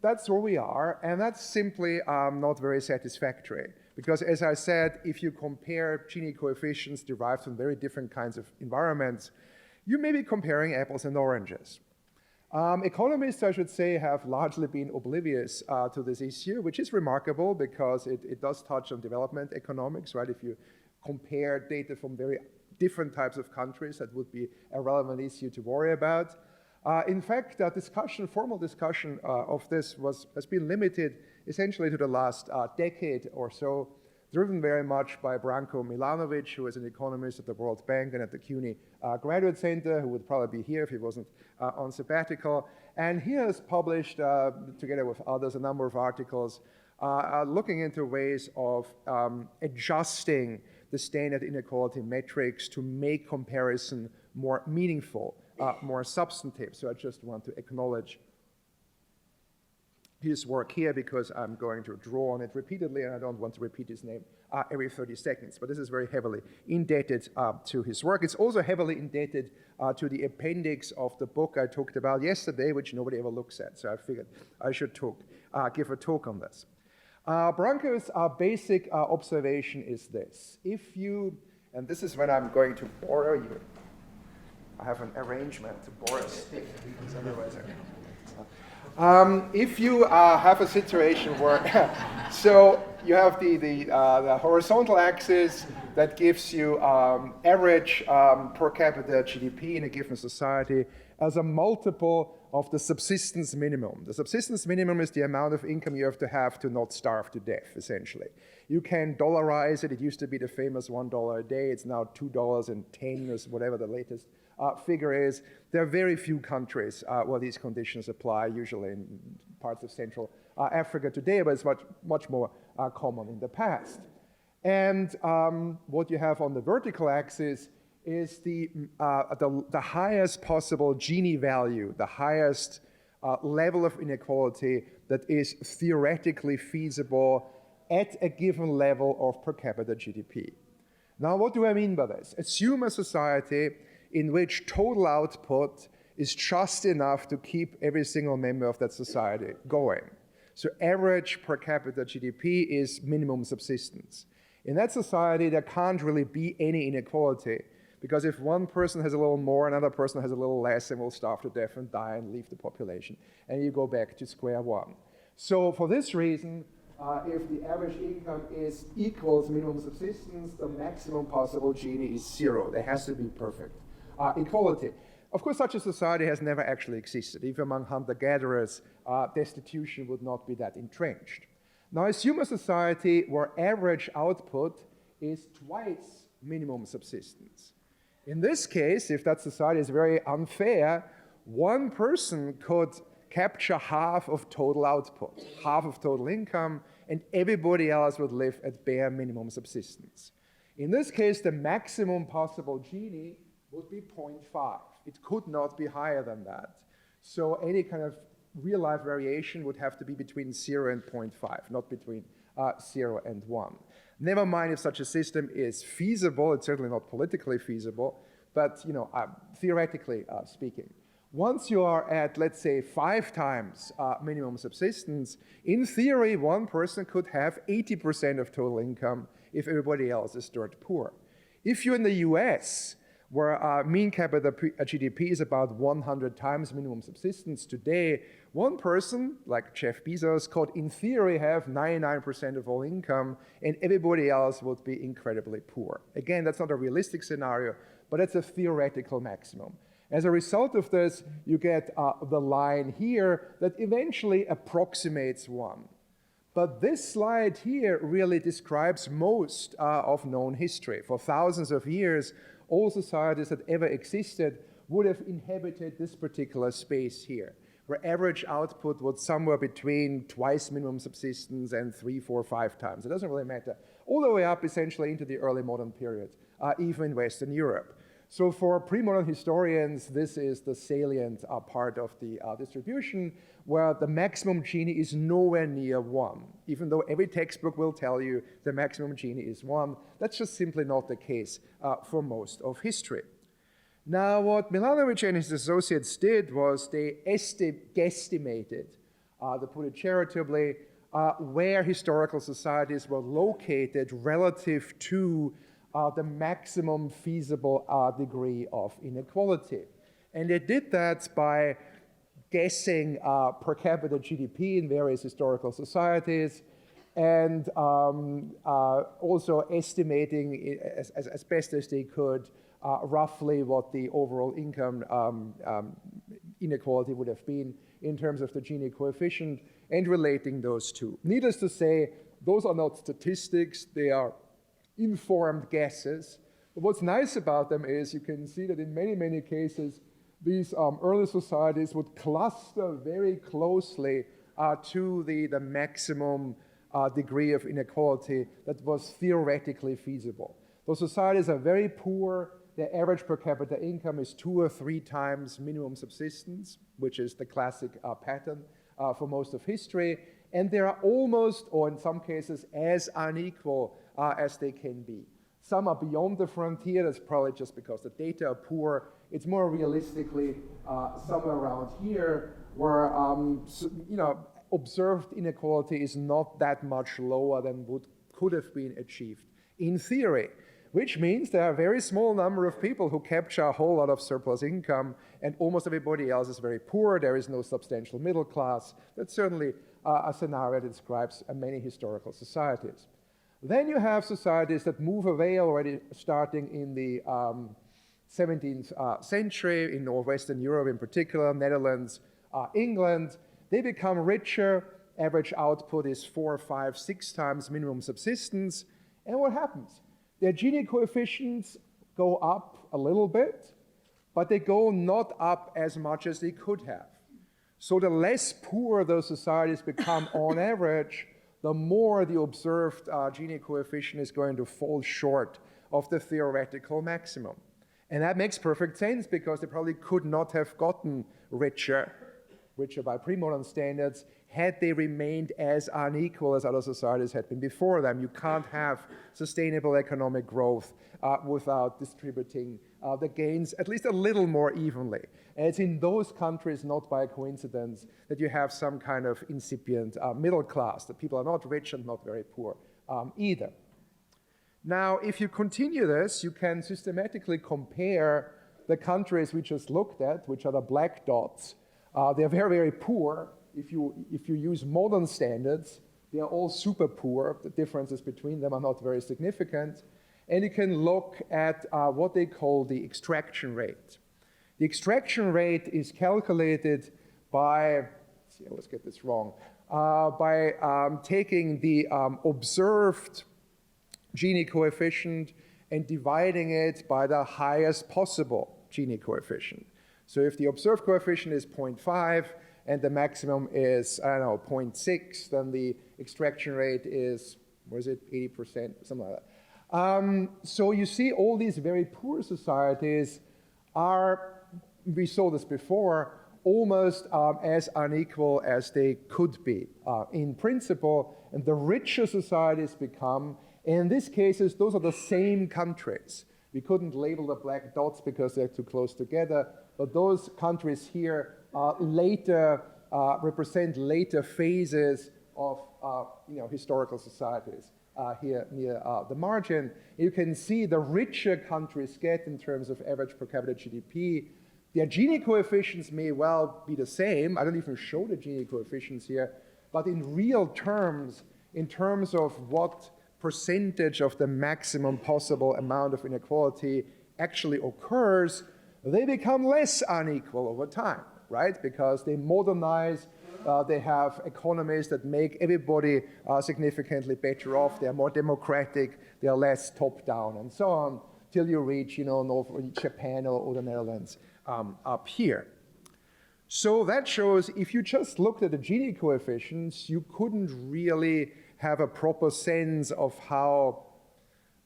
that's where we are, and that's simply not very satisfactory. Because as I said, if you compare Gini coefficients derived from very different kinds of environments, you may be comparing apples and oranges. Economists, I should say, have largely been oblivious to this issue, which is remarkable because it does touch on development economics, right? If you compare data from very different types of countries, that would be a relevant issue to worry about. In fact, formal discussion of this has been limited essentially to the last decade or so, driven very much by Branko Milanovic, who is an economist at the World Bank and at the CUNY Graduate Center, who would probably be here if he wasn't on sabbatical. And he has published, together with others, a number of articles looking into ways of adjusting the standard inequality metrics to make comparison more meaningful, more substantive. So I just want to acknowledge his work here because I'm going to draw on it repeatedly and I don't want to repeat his name every 30 seconds. But this is very heavily indebted to his work. It's also heavily indebted to the appendix of the book I talked about yesterday, which nobody ever looks at. So I figured I should give a talk on this. Branko's basic observation is this. If you, and this is when I'm going to borrow you, I have an arrangement to borrow a stick, because otherwise if you have a situation where, so you have the horizontal axis that gives you average per capita GDP in a given society as a multiple of the subsistence minimum. The subsistence minimum is the amount of income you have to not starve to death, essentially. You can dollarize it. It used to be the famous $1 a day. It's now $2.10 or whatever the latest figure is. There are very few countries where these conditions apply, usually in parts of Central Africa today, but it's much more common in the past. And what you have on the vertical axis is the highest possible Gini value, the highest level of inequality that is theoretically feasible at a given level of per capita GDP. Now, what do I mean by this? Assume a society in which total output is just enough to keep every single member of that society going. So average per capita GDP is minimum subsistence. In that society, there can't really be any inequality, because if one person has a little more, another person has a little less, and will starve to death and die and leave the population. And you go back to square one. So for this reason, if the average income equals minimum subsistence, the maximum possible Gini is 0. There has to be perfect equality. Of course, such a society has never actually existed. Even among hunter-gatherers, destitution would not be that entrenched. Now, assume a society where average output is twice minimum subsistence. In this case, if that society is very unfair, one person could capture half of total output, half of total income, and everybody else would live at bare minimum subsistence. In this case, the maximum possible Gini would be 0.5. It could not be higher than that. So any kind of real-life variation would have to be between 0 and 0.5, not between 0 and 1. Never mind if such a system is feasible. It's certainly not politically feasible, but theoretically speaking. Once you are at, let's say, 5 times minimum subsistence, in theory, one person could have 80% of total income if everybody else is dirt poor. If you're in the US, where mean capita GDP is about 100 times minimum subsistence today, one person, like Jeff Bezos, could in theory have 99% of all income, and everybody else would be incredibly poor. Again, that's not a realistic scenario, but it's a theoretical maximum. As a result of this, you get the line here that eventually approximates 1. But this slide here really describes most of known history. For thousands of years, all societies that ever existed would have inhabited this particular space here, where average output was somewhere between twice minimum subsistence and 3, 4, 5 times. It doesn't really matter. All the way up essentially into the early modern period, even in Western Europe. So for pre-modern historians, this is the salient part of the distribution, where the maximum Gini is nowhere near 1. Even though every textbook will tell you the maximum Gini is 1, that's just simply not the case for most of history. Now, what Milanovic and his associates did was they guesstimated, to put it charitably, where historical societies were located relative to the maximum feasible degree of inequality. And they did that by guessing per capita GDP in various historical societies, and also estimating as best as they could roughly what the overall income inequality would have been in terms of the Gini coefficient, and relating those two. Needless to say, those are not statistics, they are informed guesses. But what's nice about them is you can see that in many, many cases, these early societies would cluster very closely to the maximum degree of inequality that was theoretically feasible. Those societies are very poor. Their average per capita income is 2 or 3 times minimum subsistence, which is the classic pattern for most of history. And they are almost, or in some cases, as unequal as they can be. Some are beyond the frontier. That's probably just because the data are poor. It's more realistically somewhere around here, where observed inequality is not that much lower than what could have been achieved in theory, which means there are a very small number of people who capture a whole lot of surplus income, and almost everybody else is very poor. There is no substantial middle class. That's certainly a scenario that describes many historical societies. Then you have societies that move away already starting in the 17th century, in Northwestern Europe in particular, Netherlands, England. They become richer. Average output is 4, 5, 6 times minimum subsistence. And what happens? Their Gini coefficients go up a little bit, but they go not up as much as they could have. So the less poor those societies become on average, the more the observed Gini coefficient is going to fall short of the theoretical maximum. And that makes perfect sense, because they probably could not have gotten richer richer by pre-modern standards, had they remained as unequal as other societies had been before them. You can't have sustainable economic growth without distributing the gains at least a little more evenly. And it's in those countries, not by coincidence, that you have some kind of incipient middle class, that people are not rich and not very poor either. Now, if you continue this, you can systematically compare the countries we just looked at, which are the black dots. They're very, very poor. If you use modern standards, they are all super poor. The differences between them are not very significant. And you can look at what they call the extraction rate. The extraction rate is calculated by, I always get this wrong, by taking the observed Gini coefficient and dividing it by the highest possible Gini coefficient. So if the observed coefficient is 0.5 and the maximum is, I don't know, 0.6, then the extraction rate is, what is it, 80%, something like that. So you see all these very poor societies are, we saw this before, almost as unequal as they could be in principle, and the richer societies become. In these cases, those are the same countries. We couldn't label the black dots because they're too close together, but those countries here represent later phases of historical societies here near the margin. You can see the richer countries get in terms of average per capita GDP. Their Gini coefficients may well be the same. I don't even show the Gini coefficients here, but in real terms, in terms of what percentage of the maximum possible amount of inequality actually occurs, they become less unequal over time, right? Because they modernize, they have economies that make everybody significantly better off, they're more democratic, they're less top-down, and so on, till you reach, North Japan or the Netherlands up here. So that shows if you just looked at the Gini coefficients, you couldn't really have a proper sense of how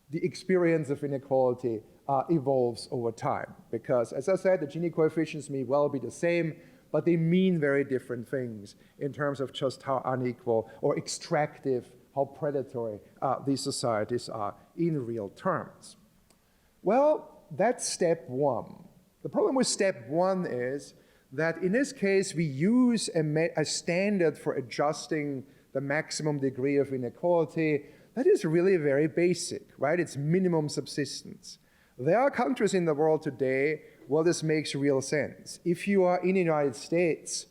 the experience of inequality evolves over time. Because, as I said, the Gini coefficients may well be the same, but they mean very different things in terms of just how unequal or extractive, how predatory these societies are in real terms. Well, that's step one. The problem with step one is that in this case, we use a standard for adjusting the maximum degree of inequality that is really very basic, right? It's minimum subsistence. There are countries in the world today where this makes real sense. If you are in the United States,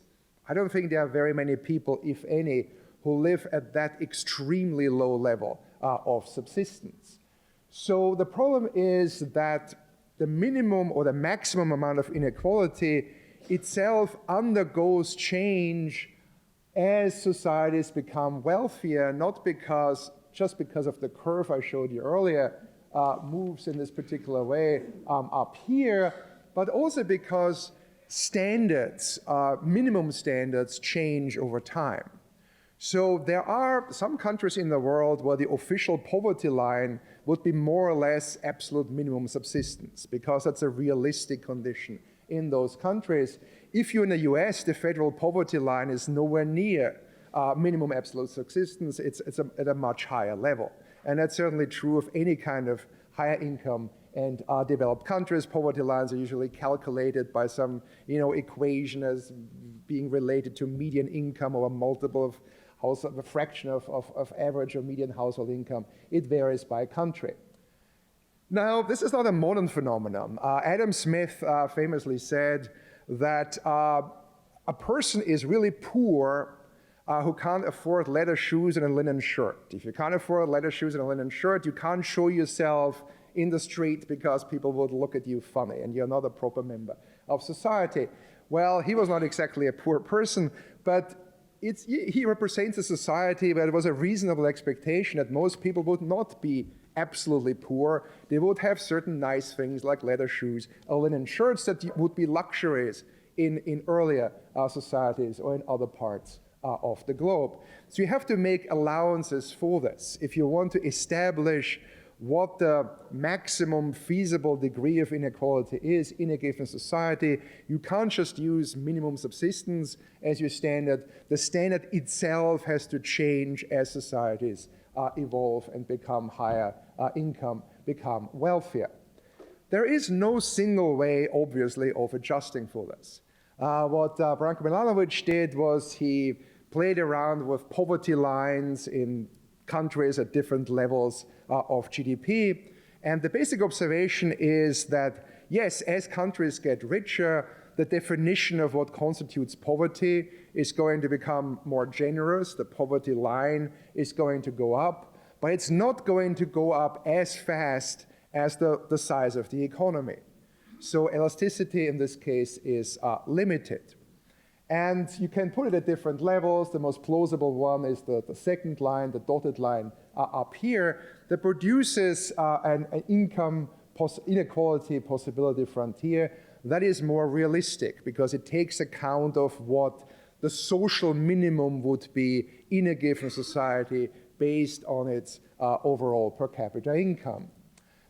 I don't think there are very many people, if any, who live at that extremely low level of subsistence. So the problem is that the minimum or the maximum amount of inequality itself undergoes change as societies become wealthier, not just because of the curve I showed you earlier moves in this particular way up here, but also because standards, minimum standards, change over time. So there are some countries in the world where the official poverty line would be more or less absolute minimum subsistence, because that's a realistic condition in those countries. If you're in the US, the federal poverty line is nowhere near minimum absolute subsistence. It's at a much higher level. And that's certainly true of any kind of higher income and developed countries. Poverty lines are usually calculated by some equation as being related to median income or a multiple of a fraction of average or median household income. It varies by country. Now, this is not a modern phenomenon. Adam Smith famously said that a person is really poor who can't afford leather shoes and a linen shirt. If you can't afford leather shoes and a linen shirt, you can't show yourself in the street because people would look at you funny and you're not a proper member of society. Well, he was not exactly a poor person, but he represents a society where there was a reasonable expectation that most people would not be absolutely poor. They would have certain nice things like leather shoes or linen shirts that would be luxuries in earlier societies or in other parts of the globe. So you have to make allowances for this. If you want to establish what the maximum feasible degree of inequality is in a given society. You can't just use minimum subsistence as your standard. The standard itself has to change as societies evolve and become higher income, become wealthier. There is no single way, obviously, of adjusting for this. What Branko Milanovic did was he played around with poverty lines in countries at different levels of GDP. And the basic observation is that, yes, as countries get richer, the definition of what constitutes poverty is going to become more generous. The poverty line is going to go up, but it's not going to go up as fast as the size of the economy. So elasticity in this case is limited. And you can put it at different levels. The most plausible one is the second line, the dotted line up here, that produces an income inequality possibility frontier that is more realistic because it takes account of what the social minimum would be in a given society based on its overall per capita income.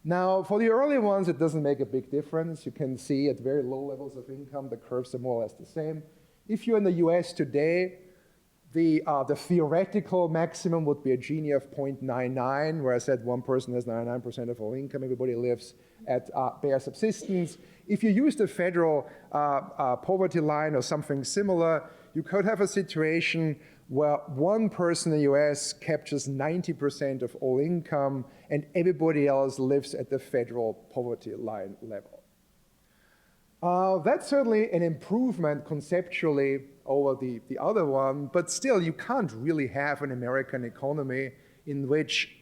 Now, for the early ones, it doesn't make a big difference. You can see at very low levels of income, the curves are more or less the same. If you're in the US today, the theoretical maximum would be a Gini of 0.99, where I said one person has 99% of all income, everybody lives at bare subsistence. If you use the federal poverty line or something similar, you could have a situation where one person in the US captures 90% of all income and everybody else lives at the federal poverty line level. That's certainly an improvement conceptually over the other one, but still you can't really have an American economy in which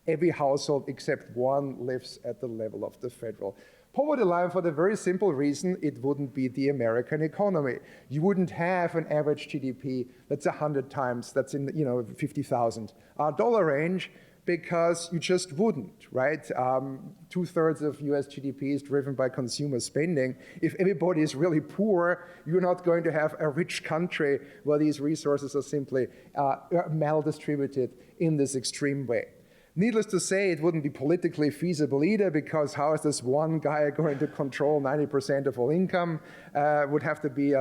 every household except one lives at the level of the federal poverty line for the very simple reason it wouldn't be the American economy. You wouldn't have an average GDP that's 100 times, that's in the $50,000 range, because you just wouldn't, right? 2/3 of US GDP is driven by consumer spending. If everybody is really poor, you're not going to have a rich country where these resources are simply maldistributed in this extreme way. Needless to say, it wouldn't be politically feasible either, because how is this one guy going to control 90% of all income? Would have to be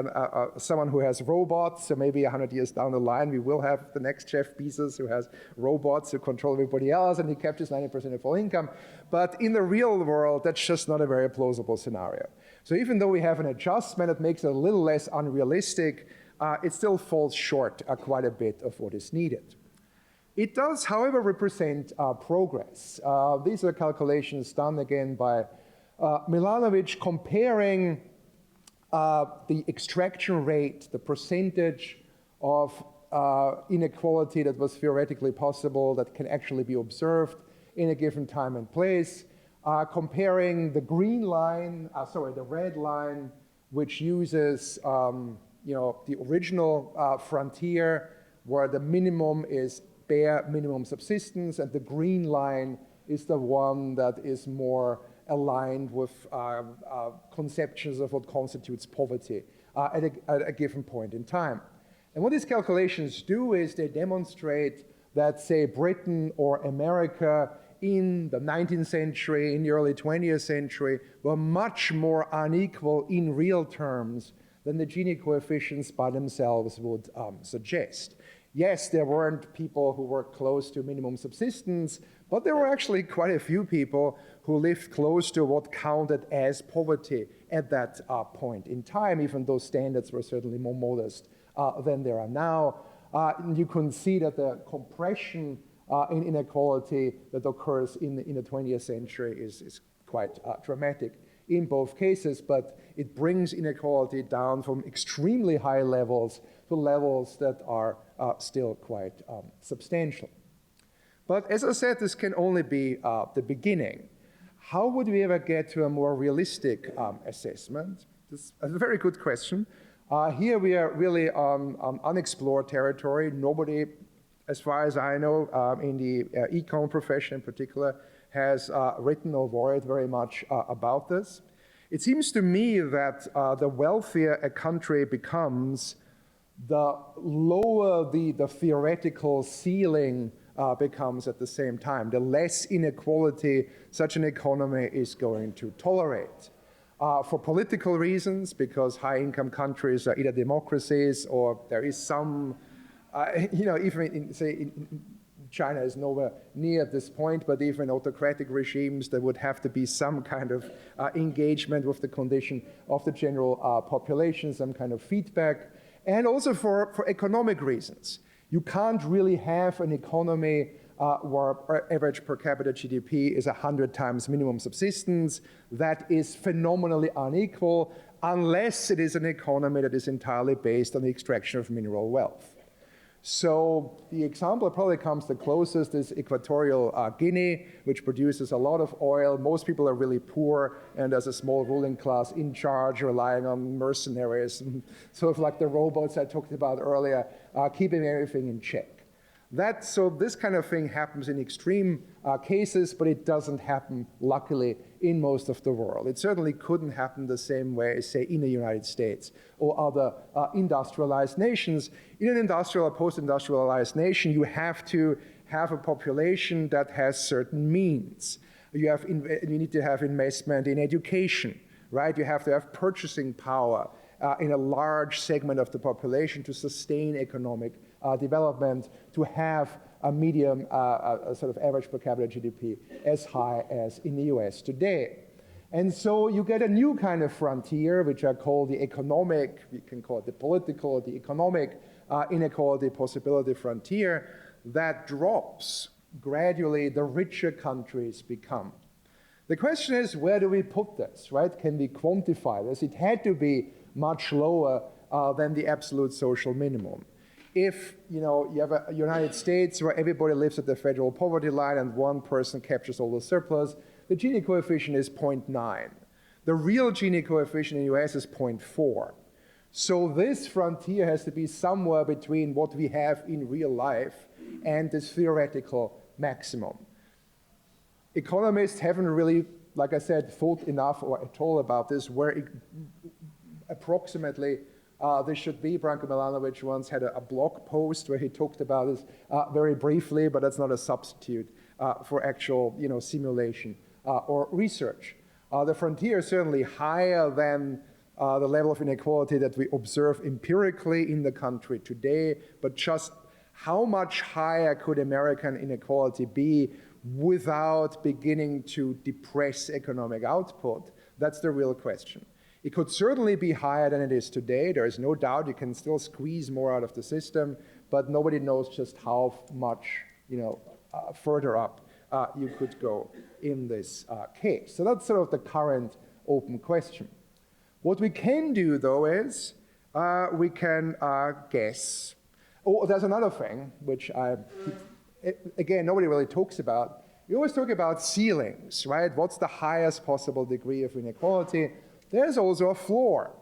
someone who has robots, so maybe 100 years down the line, we will have the next Jeff Bezos who has robots who control everybody else, and he captures 90% of all income. But in the real world, that's just not a very plausible scenario. So even though we have an adjustment that makes it a little less unrealistic, it still falls short quite a bit of what is needed. It does, however, represent progress. These are calculations done again by Milanovic comparing the extraction rate, the percentage of inequality that was theoretically possible that can actually be observed in a given time and place, comparing the green line, the red line, which uses the original frontier where the minimum is bare minimum subsistence, and the green line is the one that is more aligned with conceptions of what constitutes poverty at a given point in time. And what these calculations do is they demonstrate that, say, Britain or America in the 19th century, in the early 20th century, were much more unequal in real terms than the Gini coefficients by themselves would suggest. Yes, there weren't people who were close to minimum subsistence, but there were actually quite a few people who lived close to what counted as poverty at that point in time, even though standards were certainly more modest than they are now. You can see that the compression in inequality that occurs in the 20th century is quite dramatic in both cases, but it brings inequality down from extremely high levels to levels that are still quite substantial. But as I said, this can only be the beginning. How would we ever get to a more realistic assessment? This is a very good question. Here we are really on unexplored territory. Nobody, as far as I know, in the econ profession in particular, has written or worried very much about this. It seems to me that the wealthier a country becomes, the lower the theoretical ceiling becomes at the same time. The less inequality such an economy is going to tolerate. For political reasons, because high-income countries are either democracies or there is some, even in China is nowhere near at this point, but even autocratic regimes, there would have to be some kind of engagement with the condition of the general population, some kind of feedback. And also for economic reasons. You can't really have an economy where average per capita GDP is 100 times minimum subsistence. That is phenomenally unequal unless it is an economy that is entirely based on the extraction of mineral wealth. So the example that probably comes the closest is Equatorial Guinea, which produces a lot of oil. Most people are really poor, and there's a small ruling class in charge, relying on mercenaries, sort of like the robots I talked about earlier, keeping everything in check. So this kind of thing happens in extreme cases, but it doesn't happen, luckily, in most of the world. It certainly couldn't happen the same way, say, in the United States or other industrialized nations. In an industrial or post-industrialized nation, you have to have a population that has certain means. You need to have investment in education, right? You have to have purchasing power in a large segment of the population to sustain economic development, to have a medium sort of average per capita GDP as high as in the US today. And so you get a new kind of frontier, which I call the economic, you can call it the political or the economic inequality possibility frontier, that drops gradually the richer countries become. The question is, where do we put this, right? Can we quantify this? It had to be much lower than the absolute social minimum. If you have a United States where everybody lives at the federal poverty line and one person captures all the surplus, the Gini coefficient is 0.9. The real Gini coefficient in the US is 0.4. So this frontier has to be somewhere between what we have in real life and this theoretical maximum. Economists haven't really, like I said, thought enough or at all about this, where approximately this should be. Branko Milanovic once had a blog post where he talked about this very briefly, but that's not a substitute for actual simulation or research. The frontier is certainly higher than the level of inequality that we observe empirically in the country today, but just how much higher could American inequality be without beginning to depress economic output? That's the real question. It could certainly be higher than it is today. There is no doubt you can still squeeze more out of the system, but nobody knows just how much further up you could go in this case. So that's sort of the current open question. What we can do, though, is we can guess. Oh, there's another thing, which again, nobody really talks about. We always talk about ceilings, right? What's the highest possible degree of inequality? There's also a floor.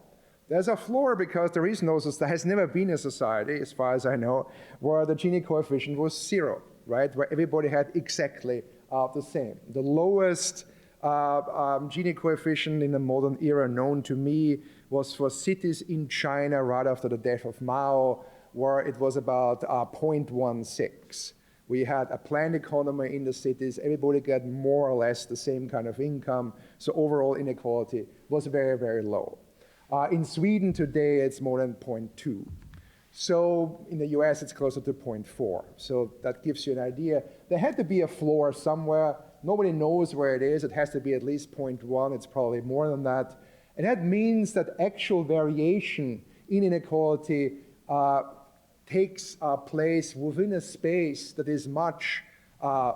There's a floor because there has never been a society, as far as I know, where the Gini coefficient was 0, right? Where everybody had exactly the same. The lowest Gini coefficient in the modern era known to me was for cities in China right after the death of Mao, where it was about 0.16. We had a planned economy in the cities. Everybody got more or less the same kind of income. So overall inequality was very, very low. In Sweden today, it's more than 0.2. So in the US, it's closer to 0.4. So that gives you an idea. There had to be a floor somewhere. Nobody knows where it is. It has to be at least 0.1. It's probably more than that. And that means that actual variation in inequality takes place within a space that is much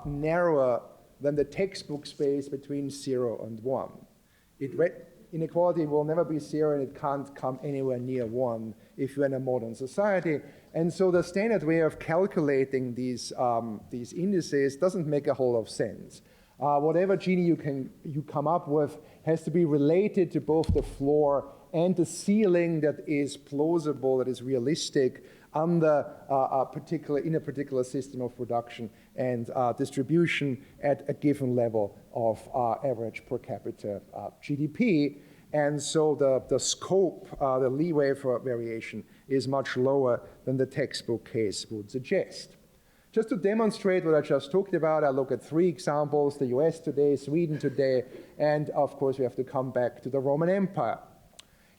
narrower than the textbook space between 0 and 1. Inequality will never be 0, and it can't come anywhere near 1 if you're in a modern society. And so the standard way of calculating these indices doesn't make a whole lot of sense. Whatever Gini you come up with has to be related to both the floor and the ceiling that is plausible, that is realistic, in a particular system of production and distribution at a given level of average per capita GDP. And so the scope, the leeway for variation is much lower than the textbook case would suggest. Just to demonstrate what I just talked about, I look at 3 examples, the US today, Sweden today, and of course we have to come back to the Roman Empire.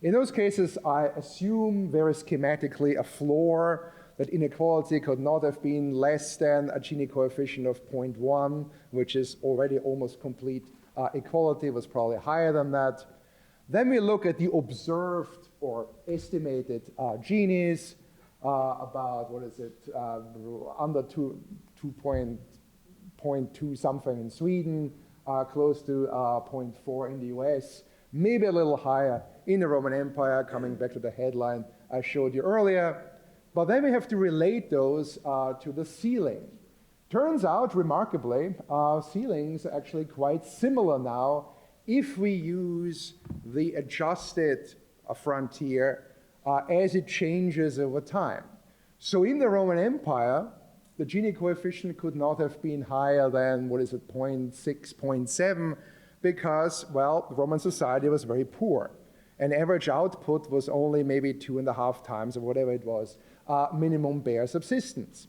In those cases, I assume very schematically a floor, that inequality could not have been less than a Gini coefficient of 0.1, which is already almost complete equality, was probably higher than that. Then we look at the observed or estimated Ginis, about, what is it, under 2.2 something in Sweden, close to 0.4 in the US, maybe a little higher in the Roman Empire, coming back to the headline I showed you earlier. But then we have to relate those to the ceiling. Turns out, remarkably, ceilings are actually quite similar now if we use the adjusted frontier as it changes over time. So in the Roman Empire, the Gini coefficient could not have been higher than, 0.6, 0.7, because, well, Roman society was very poor. And average output was only maybe 2.5 times, or whatever it was, minimum bare subsistence.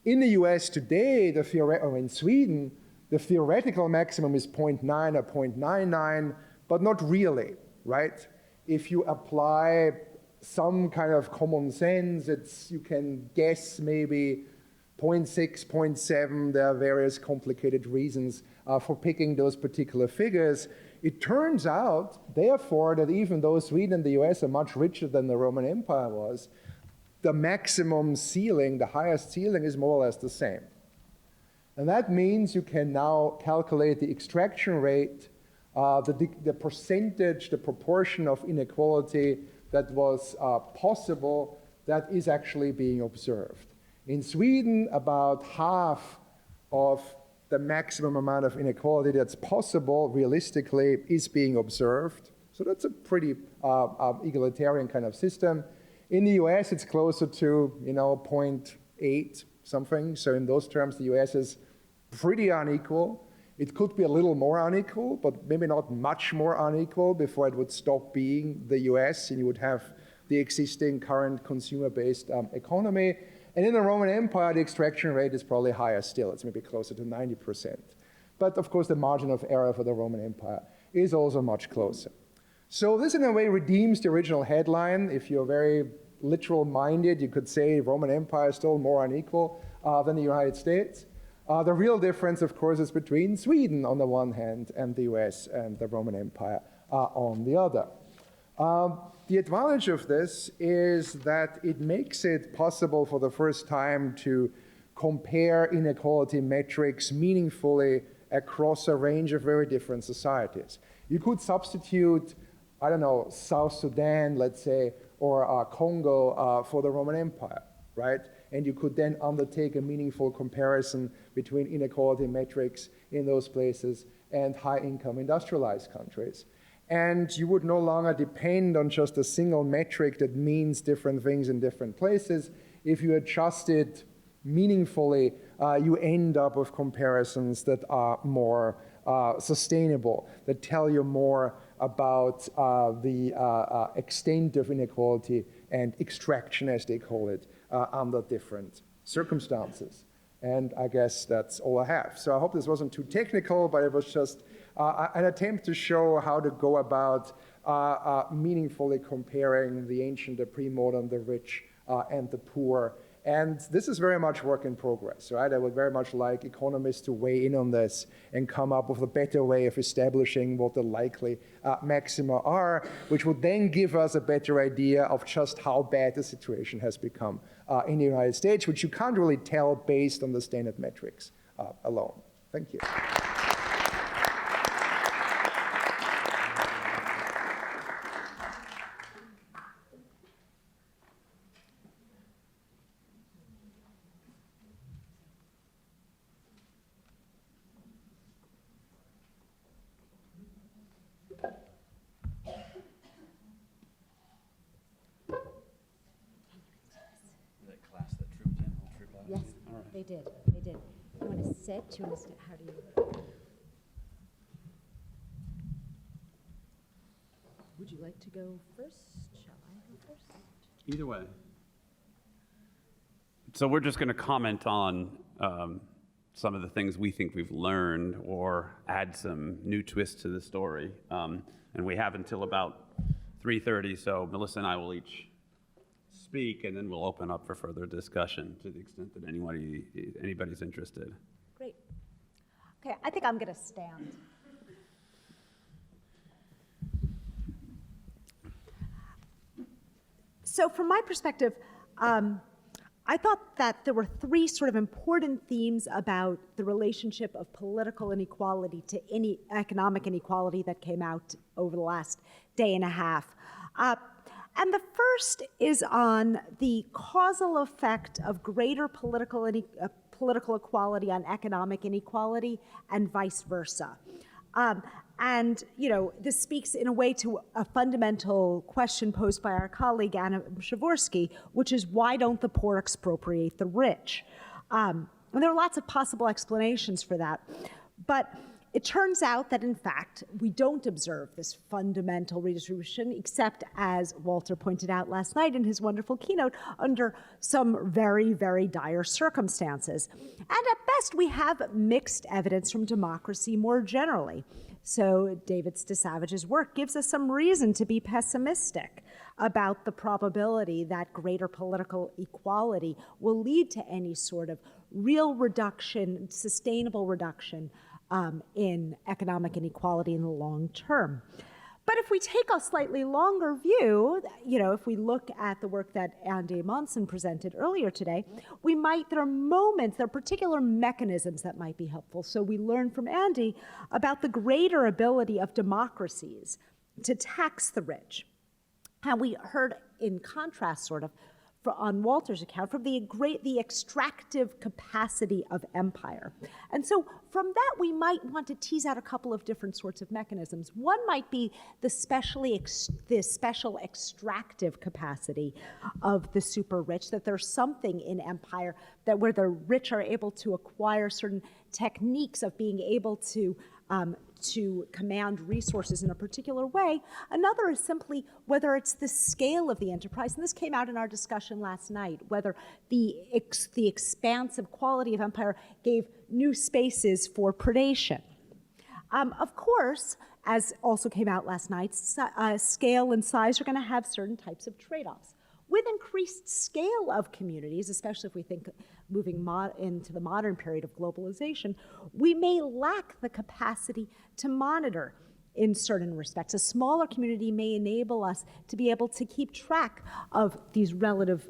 In the US today, or in Sweden, the theoretical maximum is 0.9 or 0.99, but not really, right? If you apply some kind of common sense, you can guess maybe 0.6, 0.7. There are various complicated reasons for picking those particular figures. It turns out, therefore, that even though Sweden and the US are much richer than the Roman Empire was, the maximum ceiling, the highest ceiling, is more or less the same. And that means you can now calculate the extraction rate, the percentage, the proportion of inequality that was possible that is actually being observed. In Sweden, about half of the maximum amount of inequality that's possible realistically is being observed. So that's a pretty egalitarian kind of system. In the US, it's closer to 0.8 something. So in those terms, the US is pretty unequal. It could be a little more unequal, but maybe not much more unequal before it would stop being the US, and you would have the existing current consumer-based economy. And in the Roman Empire, the extraction rate is probably higher still. It's maybe closer to 90%. But of course, the margin of error for the Roman Empire is also much closer. So this, in a way, redeems the original headline. If you're very literal-minded, you could say Roman Empire is still more unequal than the United States. The real difference, of course, is between Sweden on the one hand and the US and the Roman Empire on the other. The advantage of this is that it makes it possible for the first time to compare inequality metrics meaningfully across a range of very different societies. You could substitute, I don't know, South Sudan, let's say, or Congo for the Roman Empire, right? And you could then undertake a meaningful comparison between inequality metrics in those places and high-income industrialized countries. And you would no longer depend on just a single metric that means different things in different places. If you adjust it meaningfully, you end up with comparisons that are more sustainable, that tell you more about the extent of inequality and extraction, as they call it, under different circumstances. And I guess that's all I have. So I hope this wasn't too technical, but it was just an attempt to show how to go about meaningfully comparing the ancient, the pre-modern, the rich, and the poor. And this is very much work in progress, right? I would very much like economists to weigh in on this and come up with a better way of establishing what the likely maxima are, which would then give us a better idea of just how bad the situation has become in the United States, which you can't really tell based on the standard metrics alone. Thank you. They did. You want to sit? Do you want to sit? How do you? Would you like to go first? Shall I go first? Either way. So we're just going to comment on some of the things we think we've learned or add some new twists to the story. And we have until about 3:30, so Melissa and I will each speak, and then we'll open up for further discussion to the extent that anybody's interested. Great. Okay, I think I'm going to stand. So from my perspective, I thought that there were three sort of important themes about the relationship of political inequality to any economic inequality that came out over the last day and a half. And the first is on the causal effect of greater political equality on economic inequality and vice versa. And, you know, this speaks in a way to a fundamental question posed by our colleague Anna Przeworski, which is why don't the poor expropriate the rich? And there are lots of possible explanations for that. But it turns out that, in fact, we don't observe this fundamental redistribution, except, as Walter pointed out last night in his wonderful keynote, under some very, very dire circumstances. And at best, we have mixed evidence from democracy more generally. So David Stasavage's work gives us some reason to be pessimistic about the probability that greater political equality will lead to any sort of real reduction, sustainable reduction in economic inequality in the long term. But if we take a slightly longer view, you know, if we look at the work that Andy Monson presented earlier today, there are particular mechanisms that might be helpful. So we learn from Andy about the greater ability of democracies to tax the rich. And we heard in contrast, sort of, on Walter's account, from the extractive capacity of empire. And so from that, we might want to tease out a couple of different sorts of mechanisms. One might be the special extractive capacity of the super rich, that there's something in empire that where the rich are able to acquire certain techniques of being able to command resources in a particular way. Another is simply whether it's the scale of the enterprise, and this came out in our discussion last night, whether the expansive quality of empire gave new spaces for predation. Of course, as also came out last night, scale and size are going to have certain types of trade-offs. With increased scale of communities, especially if we think moving into the modern period of globalization, we may lack the capacity to monitor in certain respects. A smaller community may enable us to be able to keep track of these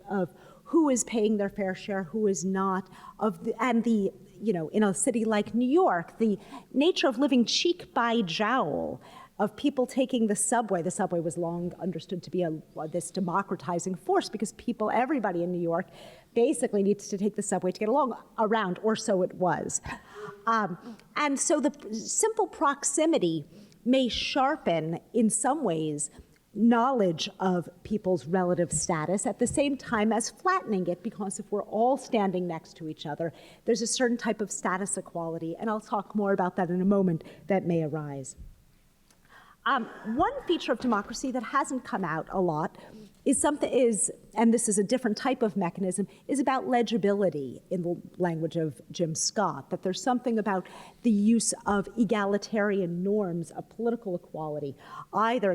of who is paying their fair share, who is not, in a city like New York, the nature of living cheek by jowl, of people taking the subway. The subway was long understood to be this democratizing force because everybody in New York basically needs to take the subway to get around, or so it was. And so the simple proximity may sharpen, in some ways, knowledge of people's relative status at the same time as flattening it, because if we're all standing next to each other, there's a certain type of status equality, and I'll talk more about that in a moment, that may arise. One feature of democracy that hasn't come out a lot and this is a different type of mechanism, is about legibility, in the language of Jim Scott, that there's something about the use of egalitarian norms of political equality, either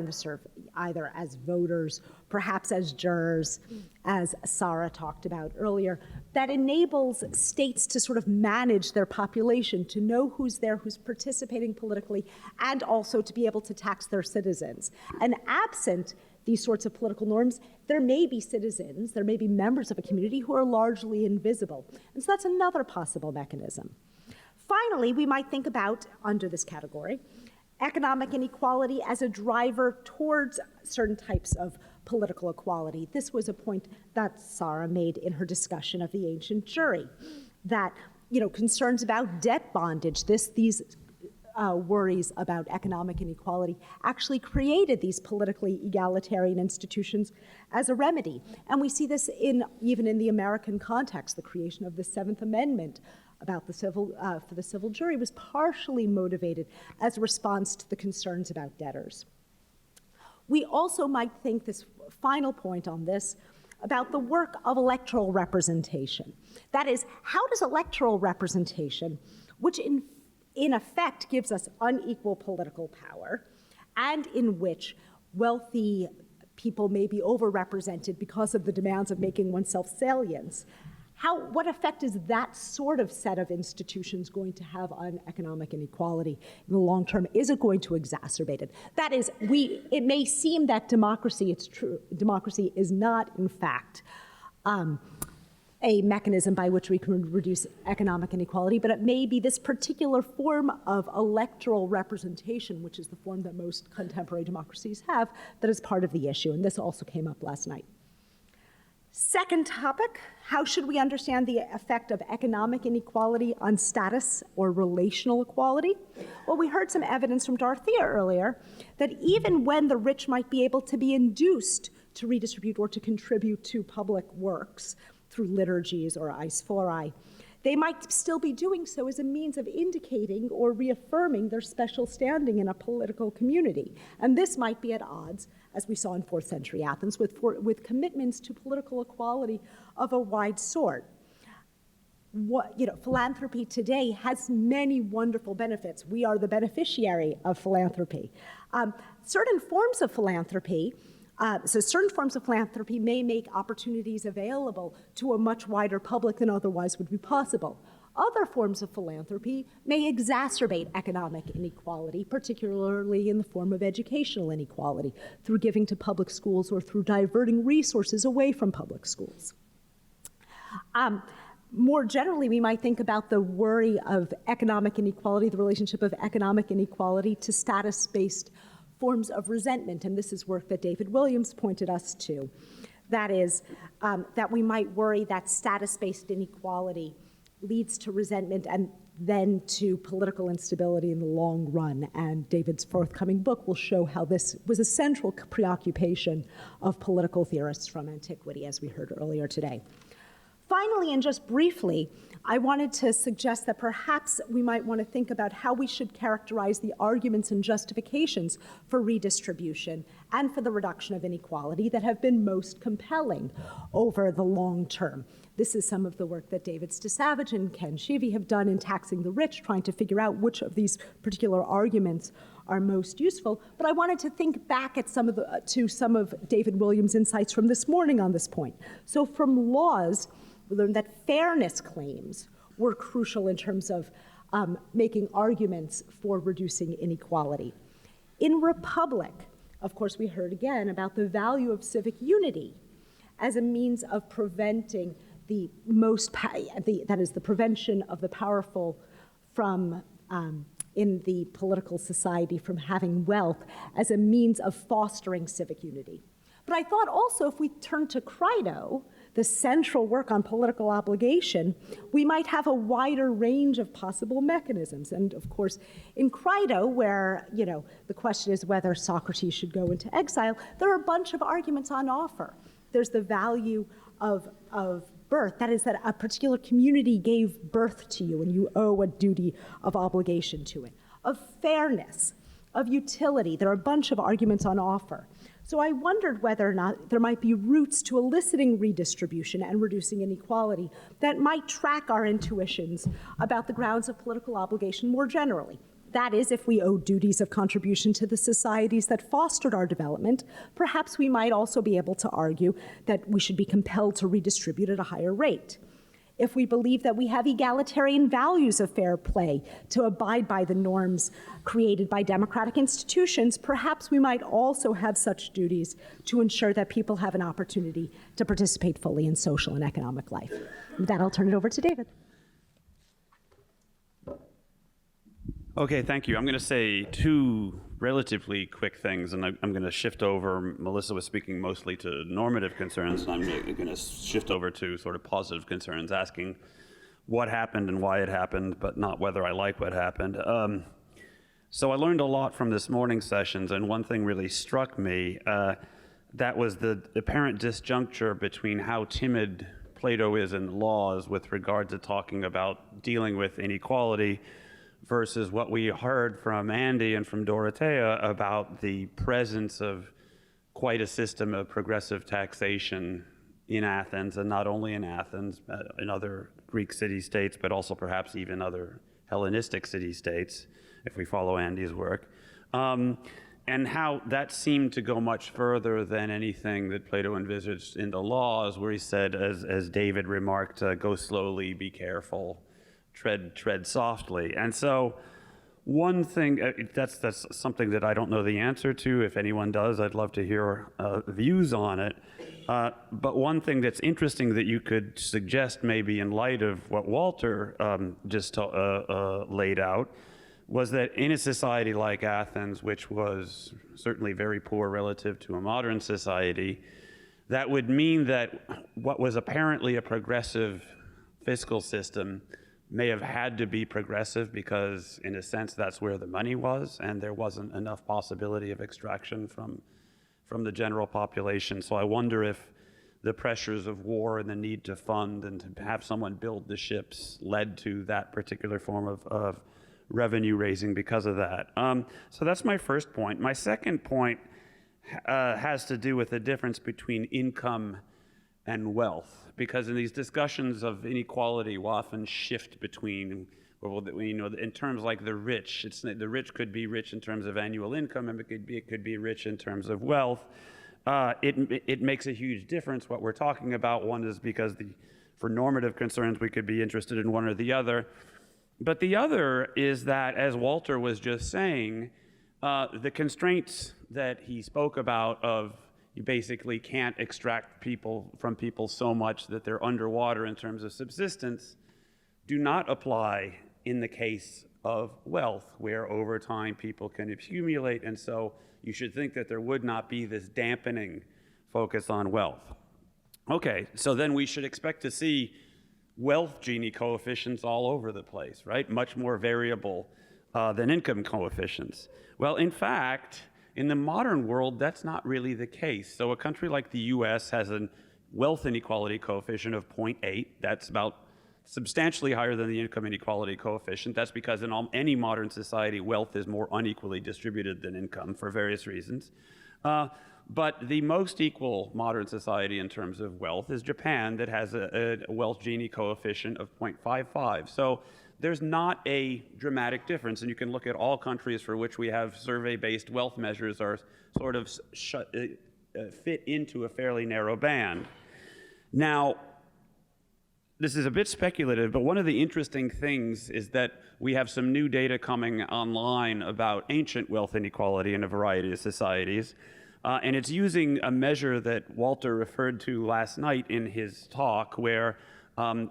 as voters, perhaps as jurors, as Sara talked about earlier, that enables states to sort of manage their population, to know who's there, who's participating politically, and also to be able to tax their citizens. And absent these sorts of political norms, there may be citizens, there may be members of a community who are largely invisible. And so that's another possible mechanism. Finally, we might think about, under this category, economic inequality as a driver towards certain types of political equality. This was a point that Sara made in her discussion of the ancient jury, that concerns about debt bondage, these worries about economic inequality actually created these politically egalitarian institutions as a remedy. And we see this even in the American context. The creation of the Seventh Amendment about for the civil jury was partially motivated as a response to the concerns about debtors. We also might think, this final point on this, about the work of electoral representation. That is, how does electoral representation, which in effect gives us unequal political power, and in which wealthy people may be overrepresented because of the demands of making oneself salient, what effect is that sort of set of institutions going to have on economic inequality in the long term? Is it going to exacerbate it? That is, it may seem that democracy is not, in fact, a mechanism by which we can reduce economic inequality, but it may be this particular form of electoral representation, which is the form that most contemporary democracies have, that is part of the issue, and this also came up last night. Second topic, how should we understand the effect of economic inequality on status or relational equality? Well, we heard some evidence from Dorothea earlier that even when the rich might be able to be induced to redistribute or to contribute to public works through liturgies or aisphori, they might still be doing so as a means of indicating or reaffirming their special standing in a political community. And this might be at odds, as we saw in 4th century Athens, with commitments to political equality of a wide sort. Philanthropy today has many wonderful benefits. We are the beneficiary of philanthropy. Certain forms of philanthropy may make opportunities available to a much wider public than otherwise would be possible. Other forms of philanthropy may exacerbate economic inequality, particularly in the form of educational inequality, through giving to public schools or through diverting resources away from public schools. More generally, we might think about the worry of economic inequality, the relationship of economic inequality to status-based forms of resentment, and this is work that David Williams pointed us to. That is, that we might worry that status-based inequality leads to resentment and then to political instability in the long run, and David's forthcoming book will show how this was a central preoccupation of political theorists from antiquity, as we heard earlier today. Finally, and just briefly, I wanted to suggest that perhaps we might want to think about how we should characterize the arguments and justifications for redistribution and for the reduction of inequality that have been most compelling over the long term. This is some of the work that David Stasavage and Ken Shivy have done in Taxing the Rich, trying to figure out which of these particular arguments are most useful. But I wanted to think back at some of David Williams' insights from this morning on this point. So from laws, we learned that fairness claims were crucial in terms of making arguments for reducing inequality. In Republic, of course, we heard again about the value of civic unity as a means of preventing the prevention of the powerful from, in the political society, from having wealth as a means of fostering civic unity. But I thought also if we turn to Crito, the central work on political obligation, we might have a wider range of possible mechanisms. And of course, in Crito, where the question is whether Socrates should go into exile, there are a bunch of arguments on offer. There's the value of birth, that is that a particular community gave birth to you and you owe a duty of obligation to it, of fairness, of utility. There are a bunch of arguments on offer. So I wondered whether or not there might be routes to eliciting redistribution and reducing inequality that might track our intuitions about the grounds of political obligation more generally. That is, if we owe duties of contribution to the societies that fostered our development, perhaps we might also be able to argue that we should be compelled to redistribute at a higher rate. If we believe that we have egalitarian values of fair play to abide by the norms created by democratic institutions, perhaps we might also have such duties to ensure that people have an opportunity to participate fully in social and economic life. With that, I'll turn it over to David. Okay, thank you. I'm going to say two relatively quick things, and I'm going to shift over. Melissa was speaking mostly to normative concerns, and I'm going to shift over to sort of positive concerns, asking what happened and why it happened, but not whether I like what happened. So I learned a lot from this morning's sessions, and one thing really struck me. That was the apparent disjuncture between how timid Plato is in laws with regard to talking about dealing with inequality versus what we heard from Andy and from Dorothea about the presence of quite a system of progressive taxation in Athens, and not only in Athens, in other Greek city-states, but also perhaps even other Hellenistic city-states, if we follow Andy's work. And how that seemed to go much further than anything that Plato envisaged in the laws, where he said, as David remarked, go slowly, be careful, tread softly. And so one thing, that's something that I don't know the answer to. If anyone does, I'd love to hear views on it. But one thing that's interesting that you could suggest, maybe in light of what Walter just laid out, was that in a society like Athens, which was certainly very poor relative to a modern society, that would mean that what was apparently a progressive fiscal system may have had to be progressive because, in a sense, that's where the money was, and there wasn't enough possibility of extraction from the general population. So I wonder if the pressures of war and the need to fund and to have someone build the ships led to that particular form of revenue raising because of that. So that's my first point. My second point has to do with the difference between income and wealth, because in these discussions of inequality, we'll often shift between, in terms like the rich. The rich could be rich in terms of annual income, and it could be rich in terms of wealth. It makes a huge difference what we're talking about. One is because for normative concerns, we could be interested in one or the other. But the other is that, as Walter was just saying, the constraints that he spoke about of you basically can't extract from people so much that they're underwater in terms of subsistence do not apply in the case of wealth, where over time people can accumulate, and so you should think that there would not be this dampening focus on wealth. Okay, so then we should expect to see wealth Gini coefficients all over the place, right? Much more variable than income coefficients. Well, in fact, in the modern world, that's not really the case. So a country like the US has a wealth inequality coefficient of 0.8. That's about substantially higher than the income inequality coefficient. That's because in any modern society, wealth is more unequally distributed than income for various reasons. But the most equal modern society in terms of wealth is Japan, that has a wealth Gini coefficient of 0.55. So there's not a dramatic difference, and you can look at all countries for which we have survey-based wealth measures are sort of fit into a fairly narrow band. Now, this is a bit speculative, but one of the interesting things is that we have some new data coming online about ancient wealth inequality in a variety of societies. And it's using a measure that Walter referred to last night in his talk, where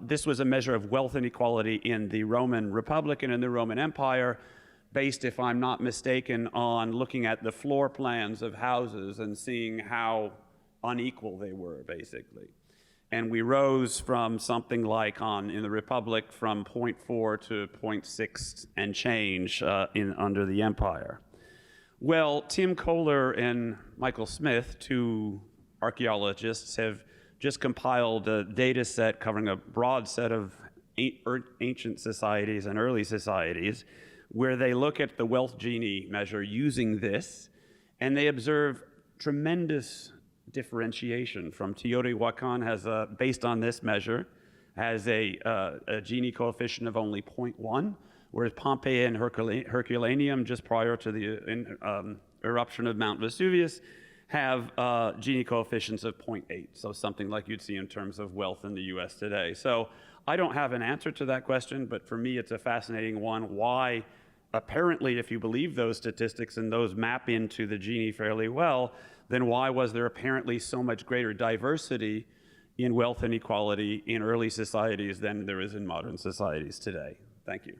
this was a measure of wealth inequality in the Roman Republic and in the Roman Empire, based, if I'm not mistaken, on looking at the floor plans of houses and seeing how unequal they were, basically. And we rose from something like in the Republic from 0.4 to 0.6 and change under the Empire. Well, Tim Kohler and Michael Smith, two archaeologists, have just compiled a data set covering a broad set of ancient societies and early societies, where they look at the wealth Gini measure using this, and they observe tremendous differentiation from Teotihuacan based on this measure, has a Gini coefficient of only 0.1, whereas Pompeii and Herculaneum, just prior to the eruption of Mount Vesuvius, have Gini coefficients of 0.8, so something like you'd see in terms of wealth in the US today. So I don't have an answer to that question, but for me it's a fascinating one. Why, apparently, if you believe those statistics and those map into the Gini fairly well, then why was there apparently so much greater diversity in wealth inequality in early societies than there is in modern societies today? Thank you.